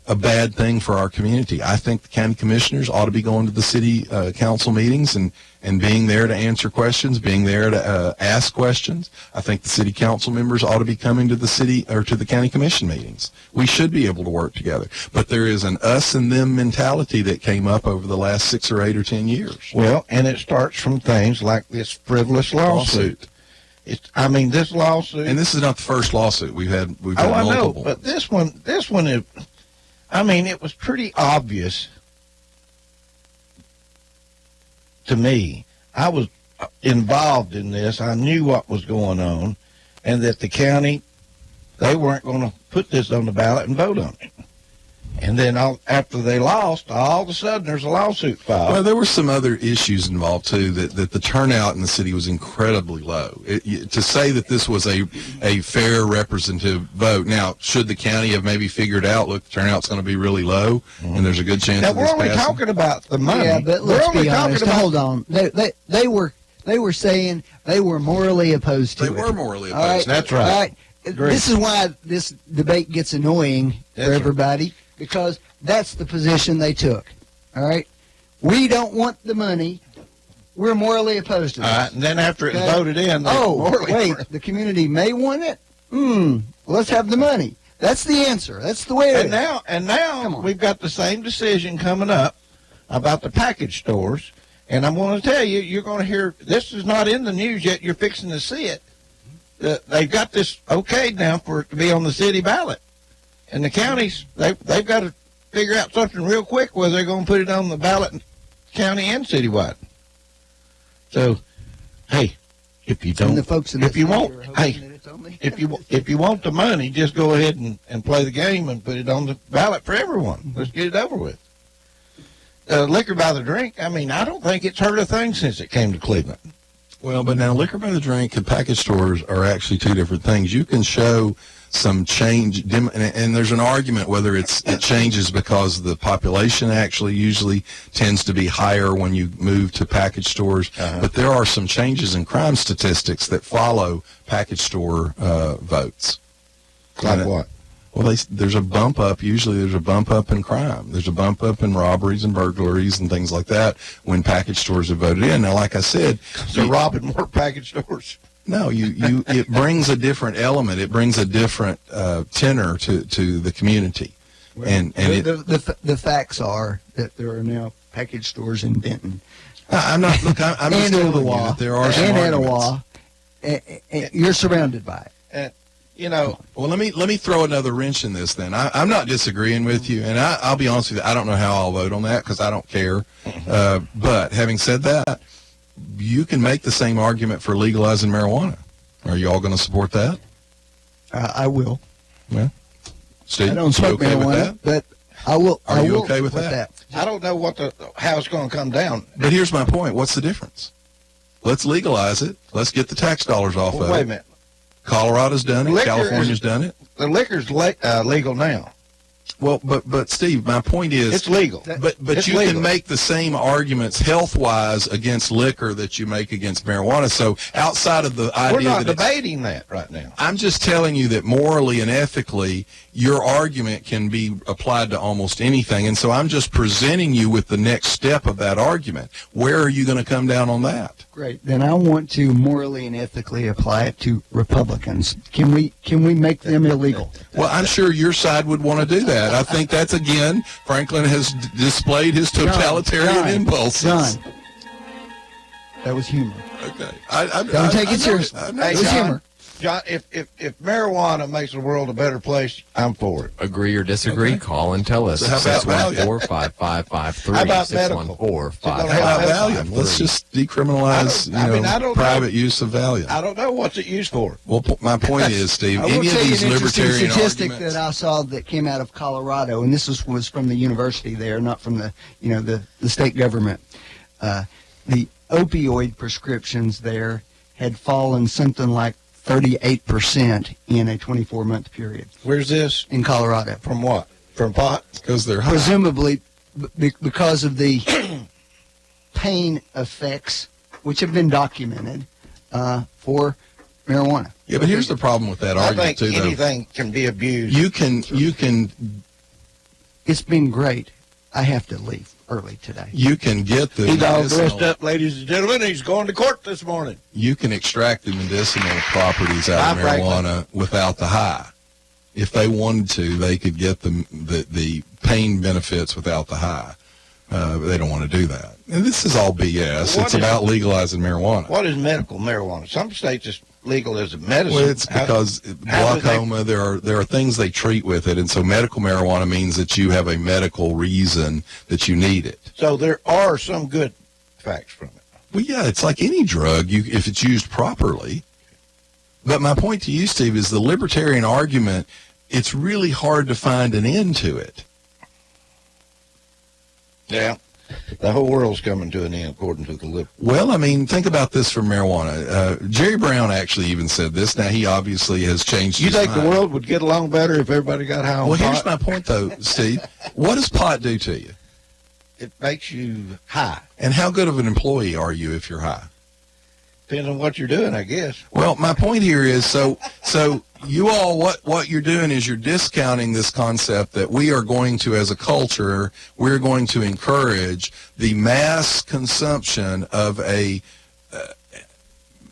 a bad thing for our community. I think the county commissioners ought to be going to the city council meetings and being there to answer questions, being there to ask questions. I think the city council members ought to be coming to the city or to the county commission meetings. We should be able to work together. But there is an us and them mentality that came up over the last 6 or 8 or 10 years. Well, and it starts from things like this frivolous lawsuit. This lawsuit, and this is not the first lawsuit we've had. I multiple. know, but this one is. It was pretty obvious to me. I was involved in this. I knew what was going on, and that the county, they weren't going to put this on the ballot and vote on it. And then after they lost, all of a sudden there's a lawsuit filed. Well, there were some other issues involved, too, that the turnout in the city was incredibly low. To say that this was a fair representative vote. Now, should the county have maybe figured out, look, the turnout's going to be really low, and there's a good chance now, of this we're only passing? talking about the money. Yeah, but let's be honest. Hold on. They were saying they were morally opposed to it. They were morally opposed. All right, that's right. All right. This is why this debate gets annoying for everybody, because that's the position they took. All right? We don't want the money. We're morally opposed to this. All right, and then after it's voted in, the community may want it? Let's have the money. That's the answer. That's the way it is. Now we've got the same decision coming up about the package stores, and I'm going to tell you, you're going to hear, this is not in the news yet, you're fixing to see it. They've got this okayed now for it to be on the city ballot. And the counties, they've got to figure out something real quick whether they're going to put it on the ballot county and citywide. So, hey, if you don't, if you want the money, just go ahead and play the game and put it on the ballot for everyone. Let's get it over with. Liquor by the drink, I don't think it's hurt a thing since it came to Cleveland. Well, but now liquor by the drink and package stores are actually two different things. You can show some change, and there's an argument whether it changes because the population actually usually tends to be higher when you move to package stores. But there are some changes in crime statistics that follow package store votes. Like what? Well, there's a bump up. Usually there's a bump up in crime. There's a bump up in robberies and burglaries and things like that when package stores have voted in. Now, like I said, they're robbing more package stores. No, it brings a different element. It brings a different tenor to the community. Well, and the facts are that there are now package stores in Benton. I'm just telling you that there are some arguments. And you're surrounded by it. Well, let me throw another wrench in this then. I'm not disagreeing with you, and I'll be honest with you, I don't know how I'll vote on that because I don't care. But having said that, you can make the same argument for legalizing marijuana. Are you all going to support that? I will. Yeah. Steve, I don't smoke okay marijuana, with but I will. Are you okay with that? I don't know how it's going to come down. But here's my point. What's the difference? Let's legalize it. Let's get the tax dollars off of it. Wait a minute. Colorado's done it. California's done it. The liquor's legal now. Well, but Steve, my point is it's legal. But it's you legal. can make the same arguments health-wise against liquor that you make against marijuana. So outside of the idea we're not that debating that right now. I'm just telling you that morally and ethically, your argument can be applied to almost anything. And so I'm just presenting you with the next step of that argument. Where are you going to come down on that? Great. Then I want to morally and ethically apply it to Republicans. Can we make them illegal? Well, I'm sure your side would want to do that. I think that's, again, Franklin has displayed his totalitarian impulses. John, that was humor. Okay. Don't take it seriously. Hey, It was humor. John, if marijuana makes the world a better place, I'm for it. Agree or disagree? Okay. Call and tell us. So how about Valium? 614-5553. How about medical? 614-5553. Let's just decriminalize private use of Valium. I don't know what's it used for. Well, my point is, Steve, I will any of tell you these an interesting libertarian statistic arguments. that I saw that came out of Colorado, and this was from the university there, not from the state government. The opioid prescriptions there had fallen something like 38% in a 24-month period. Where's this? In Colorado. From what? From pot? Because they're high. Presumably because of the pain effects, which have been documented for marijuana. Yeah, but here's the problem with that argument, I think too, though. anything can be abused. You can It's been great. I have to leave early today. You can get the He's all medicinal- dressed up, ladies and gentlemen. He's going to court this morning. You can extract the medicinal properties out of Bye, Franklin. marijuana without the high. If they wanted to, they could get the pain benefits without the high. But they don't want to do that. And this is all BS. What It's is- about legalizing marijuana. What is medical marijuana? Some states it's legal as a medicine. Well, it's because how do they- glaucoma, there are things they treat with it, and so medical marijuana means that you have a medical reason that you need it. So there are some good facts from it. Well, yeah, it's like any drug, if it's used properly. But my point to you, Steve, is the libertarian argument, it's really hard to find an end to it. Yeah. The whole world's coming to an end, according to the liberal. Well, I mean, think about this for marijuana. Jerry Brown actually even said this. Now, he obviously has changed You his think mind. the world would get along better if everybody got high on Well, pot? here's my point, though, Steve. What does pot do to you? It makes you high. And how good of an employee are you if you're high? Depends on what you're doing, I guess. Well, my point here is, so you all, what you're doing is you're discounting this concept that we are going to, as a culture, we're going to encourage the mass consumption of a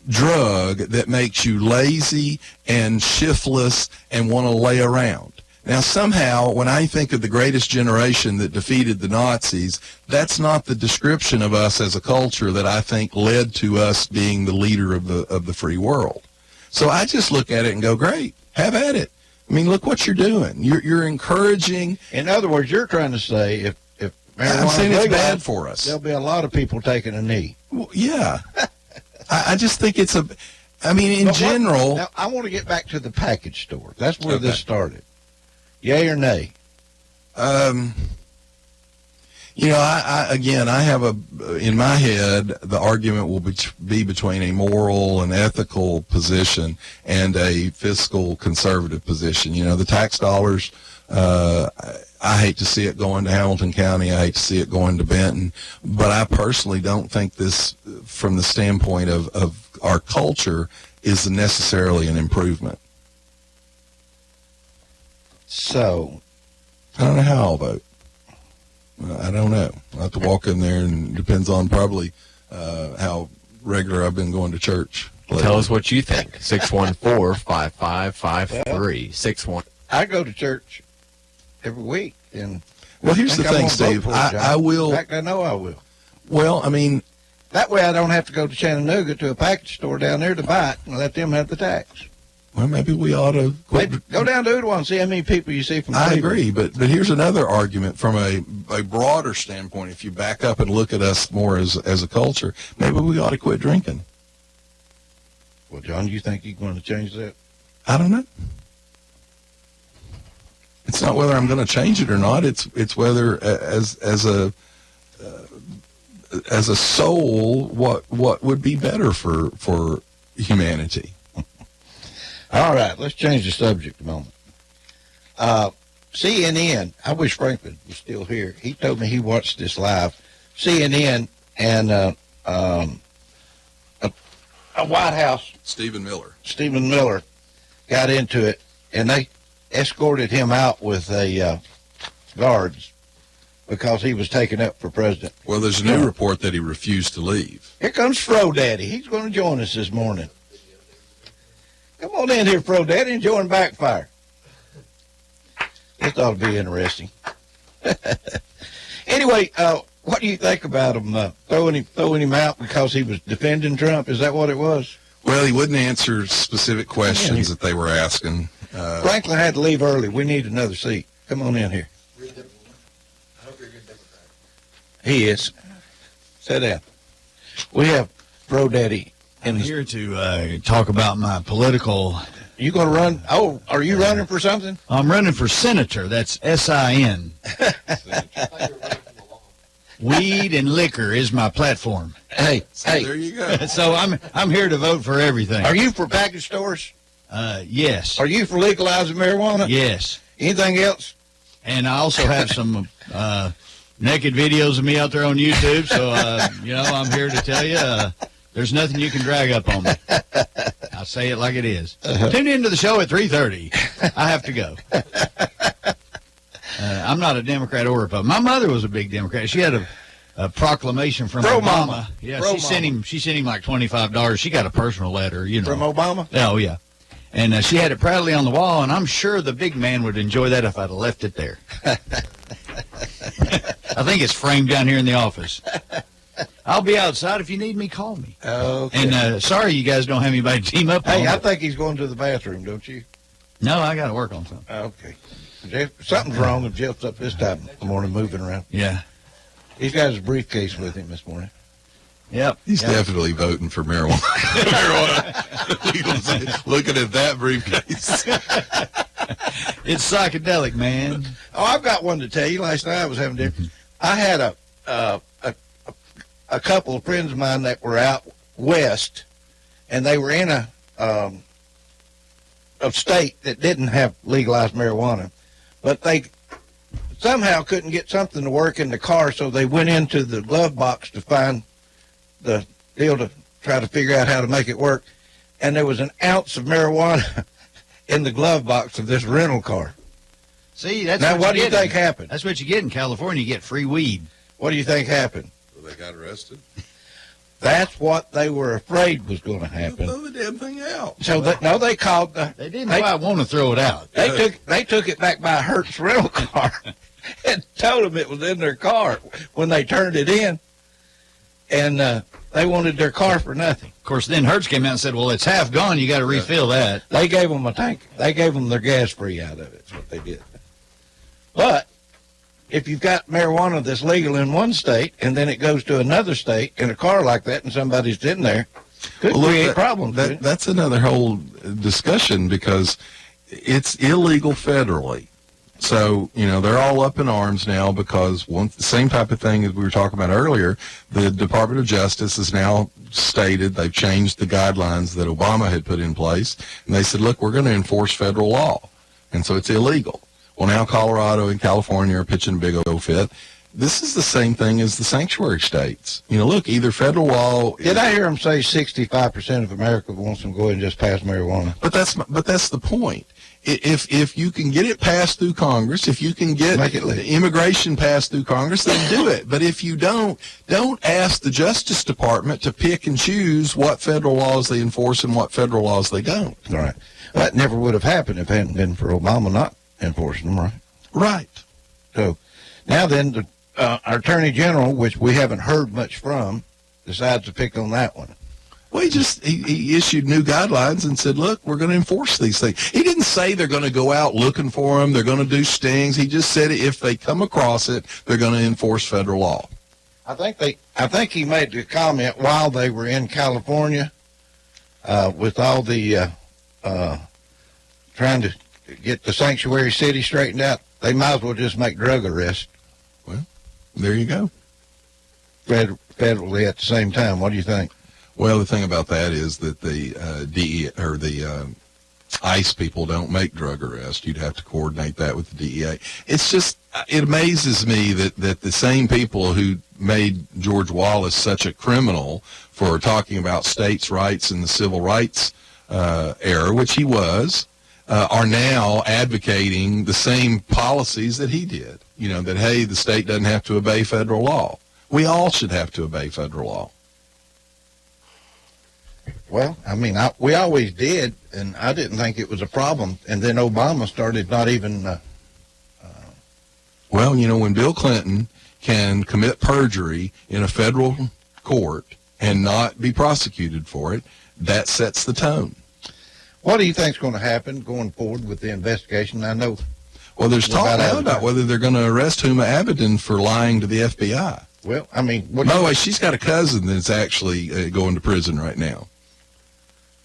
drug that makes you lazy and shiftless and want to lay around. Now, somehow, when I think of the greatest generation that defeated the Nazis, that's not the description of us as a culture that I think led to us being the leader of the free world. So I just look at it and go, great, have at it. I mean, look what you're doing. You're encouraging. In other words, you're trying to say if marijuana I'm saying is it's legalized, bad for us. there'll be a lot of people taking a knee. Well, yeah. I just think it's I mean, in general. Now, I want to get back to the package store. That's where Okay. this started. Yay or nay? You know, I have in my head, the argument will be between a moral and ethical position and a fiscal conservative position. You know, the tax dollars, I hate to see it going to Hamilton County. I hate to see it going to Benton. But I personally don't think this, from the standpoint of our culture, is necessarily an improvement. So, I don't know how I'll vote. I don't know. I'll have to walk in there, and it depends on probably how regular I've been going to church. Tell us what you think. 614-5553. 61. I go to church every week. And Well, here's the thing, Steve. I will. In fact, I know I will. Well, I mean, that way I don't have to go to Chattanooga to a package store down there to buy it and let them have the tax. Well, maybe we ought to Go down to Ottawa and see how many people you see from I Cleveland. agree, but here's another argument from a broader standpoint. If you back up and look at us more as a culture, maybe we ought to quit drinking. Well, John, you think you're going to change that? I don't know. It's not whether I'm going to change it or not. It's whether as a soul, what would be better for humanity. All right, let's change the subject a moment. CNN, I wish Franklin was still here. He told me he watched this live. CNN and a White House. Stephen Miller got into it, and they escorted him out with guards because he was taken up for president. Well, there's a new report that he refused to leave. Here comes Fro Daddy. He's going to join us this morning. Come on in here, Fro Daddy, and join Backfire. This ought to be interesting. Anyway, what do you think about him throwing him out because he was defending Trump? Is that what it was? Well, he wouldn't answer specific questions that they were asking. Franklin had to leave early. We need another seat. Come on in here. He is. Sit down. We have Fro Daddy. I'm here to talk about my political. You going to run? Oh, are you running for something? I'm running for senator. That's S-I-N. Weed and liquor is my platform. Hey, there you go. So I'm here to vote for everything. Are you for package stores? Yes. Are you for legalizing marijuana? Yes. Anything else? And I also have some naked videos of me out there on YouTube. So I'm here to tell you. There's nothing you can drag up on me. I'll say it like it is. Tune into the show at 3:30. I have to go. I'm not a Democrat or Republican. My mother was a big Democrat. She had a proclamation from Pro Obama. Mama. Yeah, Pro she sent him like $25. She got a personal letter, you know. From Obama? Oh, yeah. And she had it proudly on the wall, and I'm sure the big man would enjoy that if I'd have left it there. I think it's framed down here in the office. I'll be outside. If you need me, call me. Okay. And sorry you guys don't have anybody to team up on. Hey, I think he's going to the bathroom, don't you? No, I got to work on something. Okay. Jeff, something's wrong if Jeff's up this time in the morning moving around. Yeah. He's got his briefcase with him this morning. Yep. He's definitely voting for marijuana. Looking at that briefcase. It's psychedelic, man. Oh, I've got one to tell you. Last night I was having dinner. I had a couple of friends of mine that were out west, and they were in a state that didn't have legalized marijuana, but they somehow couldn't get something to work in the car, so they went into the glove box to find the deal to try to figure out how to make it work, and there was an ounce of marijuana in the glove box of this rental car. See, that's now, what do you get think happened? That's what you get in California. You get free weed. What do you think happened? Well, they got arrested. That's what they were afraid was going to happen. Throw the damn thing out. So they called the. They didn't quite want to throw it out. They took it back by a Hertz rental car and told them it was in their car when they turned it in, and they wanted their car for nothing. Of course, then Hertz came out and said, "Well, it's half gone. You got to refill that." They gave them a tank. They gave them their gas free out of it. That's what they did. But if you've got marijuana that's legal in one state and then it goes to another state in a car like that and somebody's in there, could create problems. That's another whole discussion because it's illegal federally. So, they're all up in arms now because the same type of thing as we were talking about earlier, the Department of Justice has now stated they've changed the guidelines that Obama had put in place. And they said, look, we're going to enforce federal law. And so it's illegal. Well, now Colorado and California are pitching a big old fit. This is the same thing as the sanctuary states. Look, either federal law. Did I hear them say 65% of America wants them to go ahead and just pass marijuana? But that's the point. If you can get it passed through Congress, if you can get immigration passed through Congress, then do it. But if you don't ask the Justice Department to pick and choose what federal laws they enforce and what federal laws they don't. All right. Well, that never would have happened if it hadn't been for Obama not enforcing them, right? Right. So now then, our Attorney General, which we haven't heard much from, decides to pick on that one. Well, he issued new guidelines and said, look, we're going to enforce these things. He didn't say they're going to go out looking for them. They're going to do stings. He just said if they come across it, they're going to enforce federal law. I think he made the comment while they were in California with all the trying to get the sanctuary city straightened out. They might as well just make drug arrests. Well, there you go. Federally at the same time. What do you think? Well, the thing about that is that the DEA or the ICE people don't make drug arrests. You'd have to coordinate that with the DEA. It's just, it amazes me that the same people who made George Wallace such a criminal for talking about states' rights and the civil rights era, which he was, are now advocating the same policies that he did. That, hey, the state doesn't have to obey federal law. We all should have to obey federal law. Well, I mean, we always did, and I didn't think it was a problem. And then Obama started not even... Well, when Bill Clinton can commit perjury in a federal court and not be prosecuted for it, that sets the tone. What do you think is going to happen going forward with the investigation? I know... Well, there's talk now about whether they're going to arrest Huma Abedin for lying to the FBI. Well, I mean... By the way, she's got a cousin that's actually going to prison right now.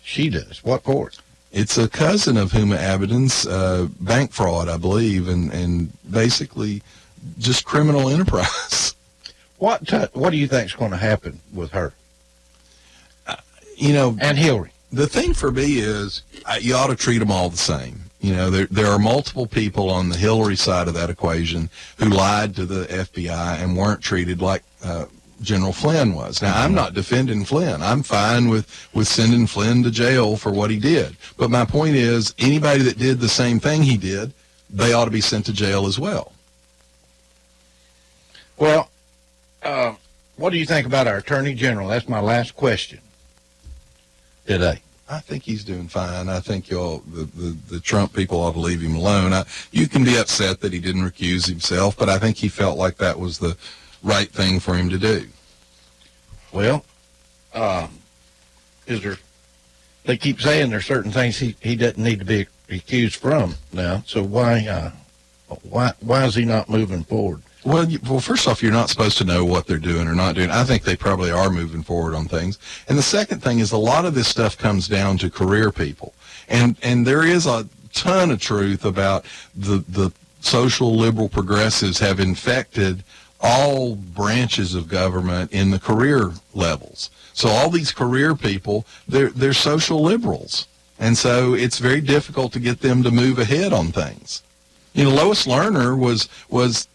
She does. What for? It's a cousin of Huma Abedin's bank fraud, I believe, and basically just criminal enterprise. What do you think is going to happen with her? And Hillary. The thing for me is you ought to treat them all the same. There are multiple people on the Hillary side of that equation who lied to the FBI and weren't treated like General Flynn was. Now, I'm not defending Flynn. I'm fine with sending Flynn to jail for what he did. But my point is, anybody that did the same thing he did, they ought to be sent to jail as well. Well, what do you think about our Attorney General? That's my last question today. I think he's doing fine. I think the Trump people ought to leave him alone. You can be upset that he didn't recuse himself, but I think he felt like that was the right thing for him to do. Well, they keep saying there's certain things he doesn't need to be accused from now. So why is he not moving forward? Well, first off, you're not supposed to know what they're doing or not doing. I think they probably are moving forward on things. And the second thing is a lot of this stuff comes down to career people. And there is a ton of truth about the social liberal progressives have infected all branches of government in the career levels. So all these career people, they're social liberals. And so it's very difficult to get them to move ahead on things. You know, Lois Lerner was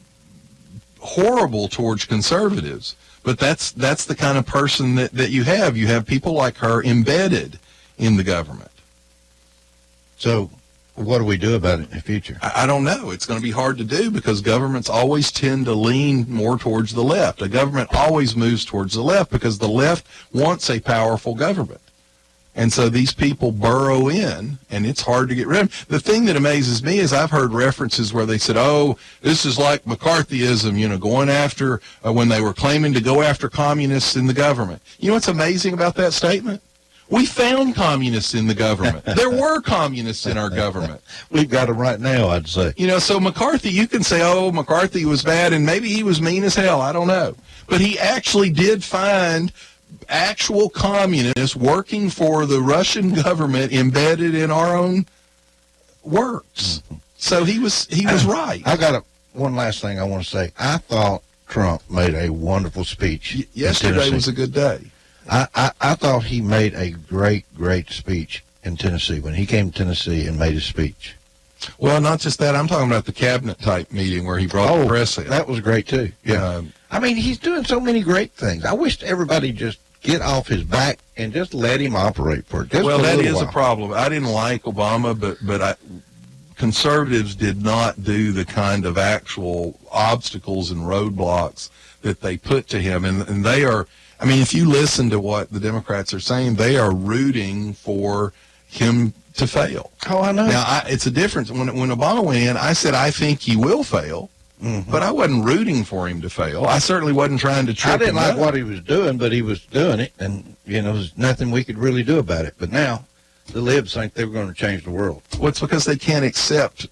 horrible towards conservatives, but that's the kind of person that you have. You have people like her embedded in the government. So what do we do about it in the future? I don't know. It's going to be hard to do because governments always tend to lean more towards the left. A government always moves towards the left because the left wants a powerful government. And so these people burrow in, and it's hard to get rid of them. The thing that amazes me is I've heard references where they said, oh, this is like McCarthyism, you know, going after, when they were claiming to go after communists in the government. You know what's amazing about that statement? We found communists in the government. There were communists in our government. We've got them right now, I'd say. You know, so McCarthy, you can say, oh, McCarthy was bad, and maybe he was mean as hell. I don't know. But he actually did find actual communists working for the Russian government embedded in our own works. Mm-hmm. So he was right. I got one last thing I want to say. I thought Trump made a wonderful speech. Yesterday was a good day. I thought he made a great speech in Tennessee when he came to Tennessee and made his speech. Well, not just that. I'm talking about the cabinet type meeting where he brought the press in. That was great too. Yeah. I mean, he's doing so many great things. I wish everybody just get off his back and just let him operate for it. Well, that is a problem. I didn't like Obama, but conservatives did not do the kind of actual obstacles and roadblocks that they put to him. And they are, I mean, if you listen to what the Democrats are saying, they are rooting for him to fail. Oh, I know. Now, it's a difference. When Obama went in, I said, I think he will fail. Mm-hmm. But I wasn't rooting for him to fail. I certainly wasn't trying to trip him up. I didn't like what he was doing, but he was doing it, and, you know, there's nothing we could really do about it. But now, the libs think they were going to change the world. Well, it's because they can't accept,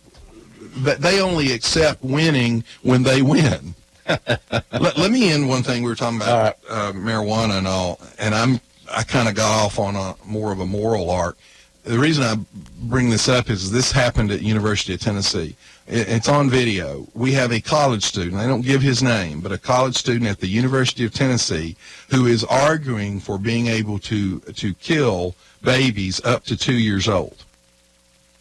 that they only accept winning when they win. Let me end one thing. We were talking about marijuana and all, and I kind of got off on more of a moral arc. The reason I bring this up is this happened at University of Tennessee. It's on video. We have a college student, they don't give his name, but a college student at the University of Tennessee who is arguing for being able to kill babies up to 2 years old.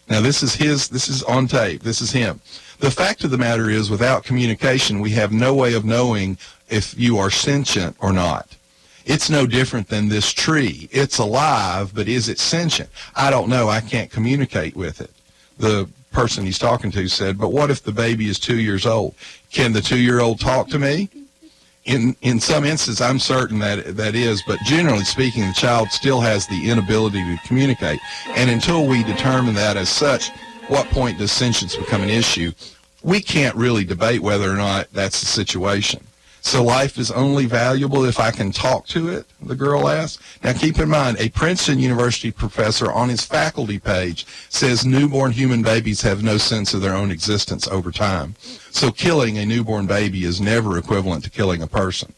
Now, this is on tape. This is him. The fact of the matter is, without communication, we have no way of knowing if you are sentient or not. It's no different than this tree. It's alive, but is it sentient? I don't know. I can't communicate with it. The person he's talking to said, but what if the baby is 2 years old? Can the 2-year-old talk to me? In some instances, I'm certain that is, but generally speaking, the child still has the inability to communicate. And until we determine that as such, what point does sentience become an issue? We can't really debate whether or not that's the situation. So life is only valuable if I can talk to it, the girl asked. Now keep in mind, a Princeton University professor on his faculty page says newborn human babies have no sense of their own existence over time. So killing a newborn baby is never equivalent to killing a person.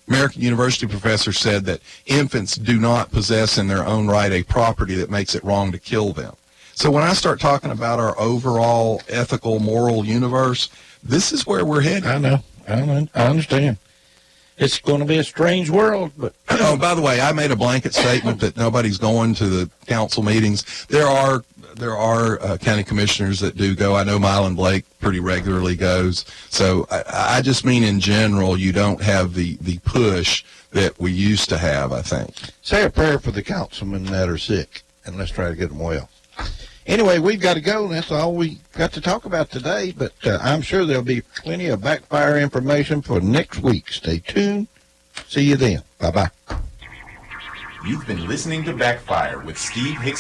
American University professor said that infants do not possess in their own right a property that makes it wrong to kill them. So when I start talking about our overall ethical, moral universe, this is where we're headed. I know. I understand. It's going to be a strange world. But oh, by the way, I made a blanket statement that nobody's going to the council meetings. There are county commissioners that do go. I know Mylan Blake pretty regularly goes. So I just mean in general, you don't have the push that we used to have, I think. Say a prayer for the councilmen that are sick, and let's try to get them well. Anyway, we've got to go. That's all we got to talk about today, but I'm sure there'll be plenty of Backfire information for next week. Stay tuned. See you then. Bye-bye. You've been listening to Backfire with Steve Hicks.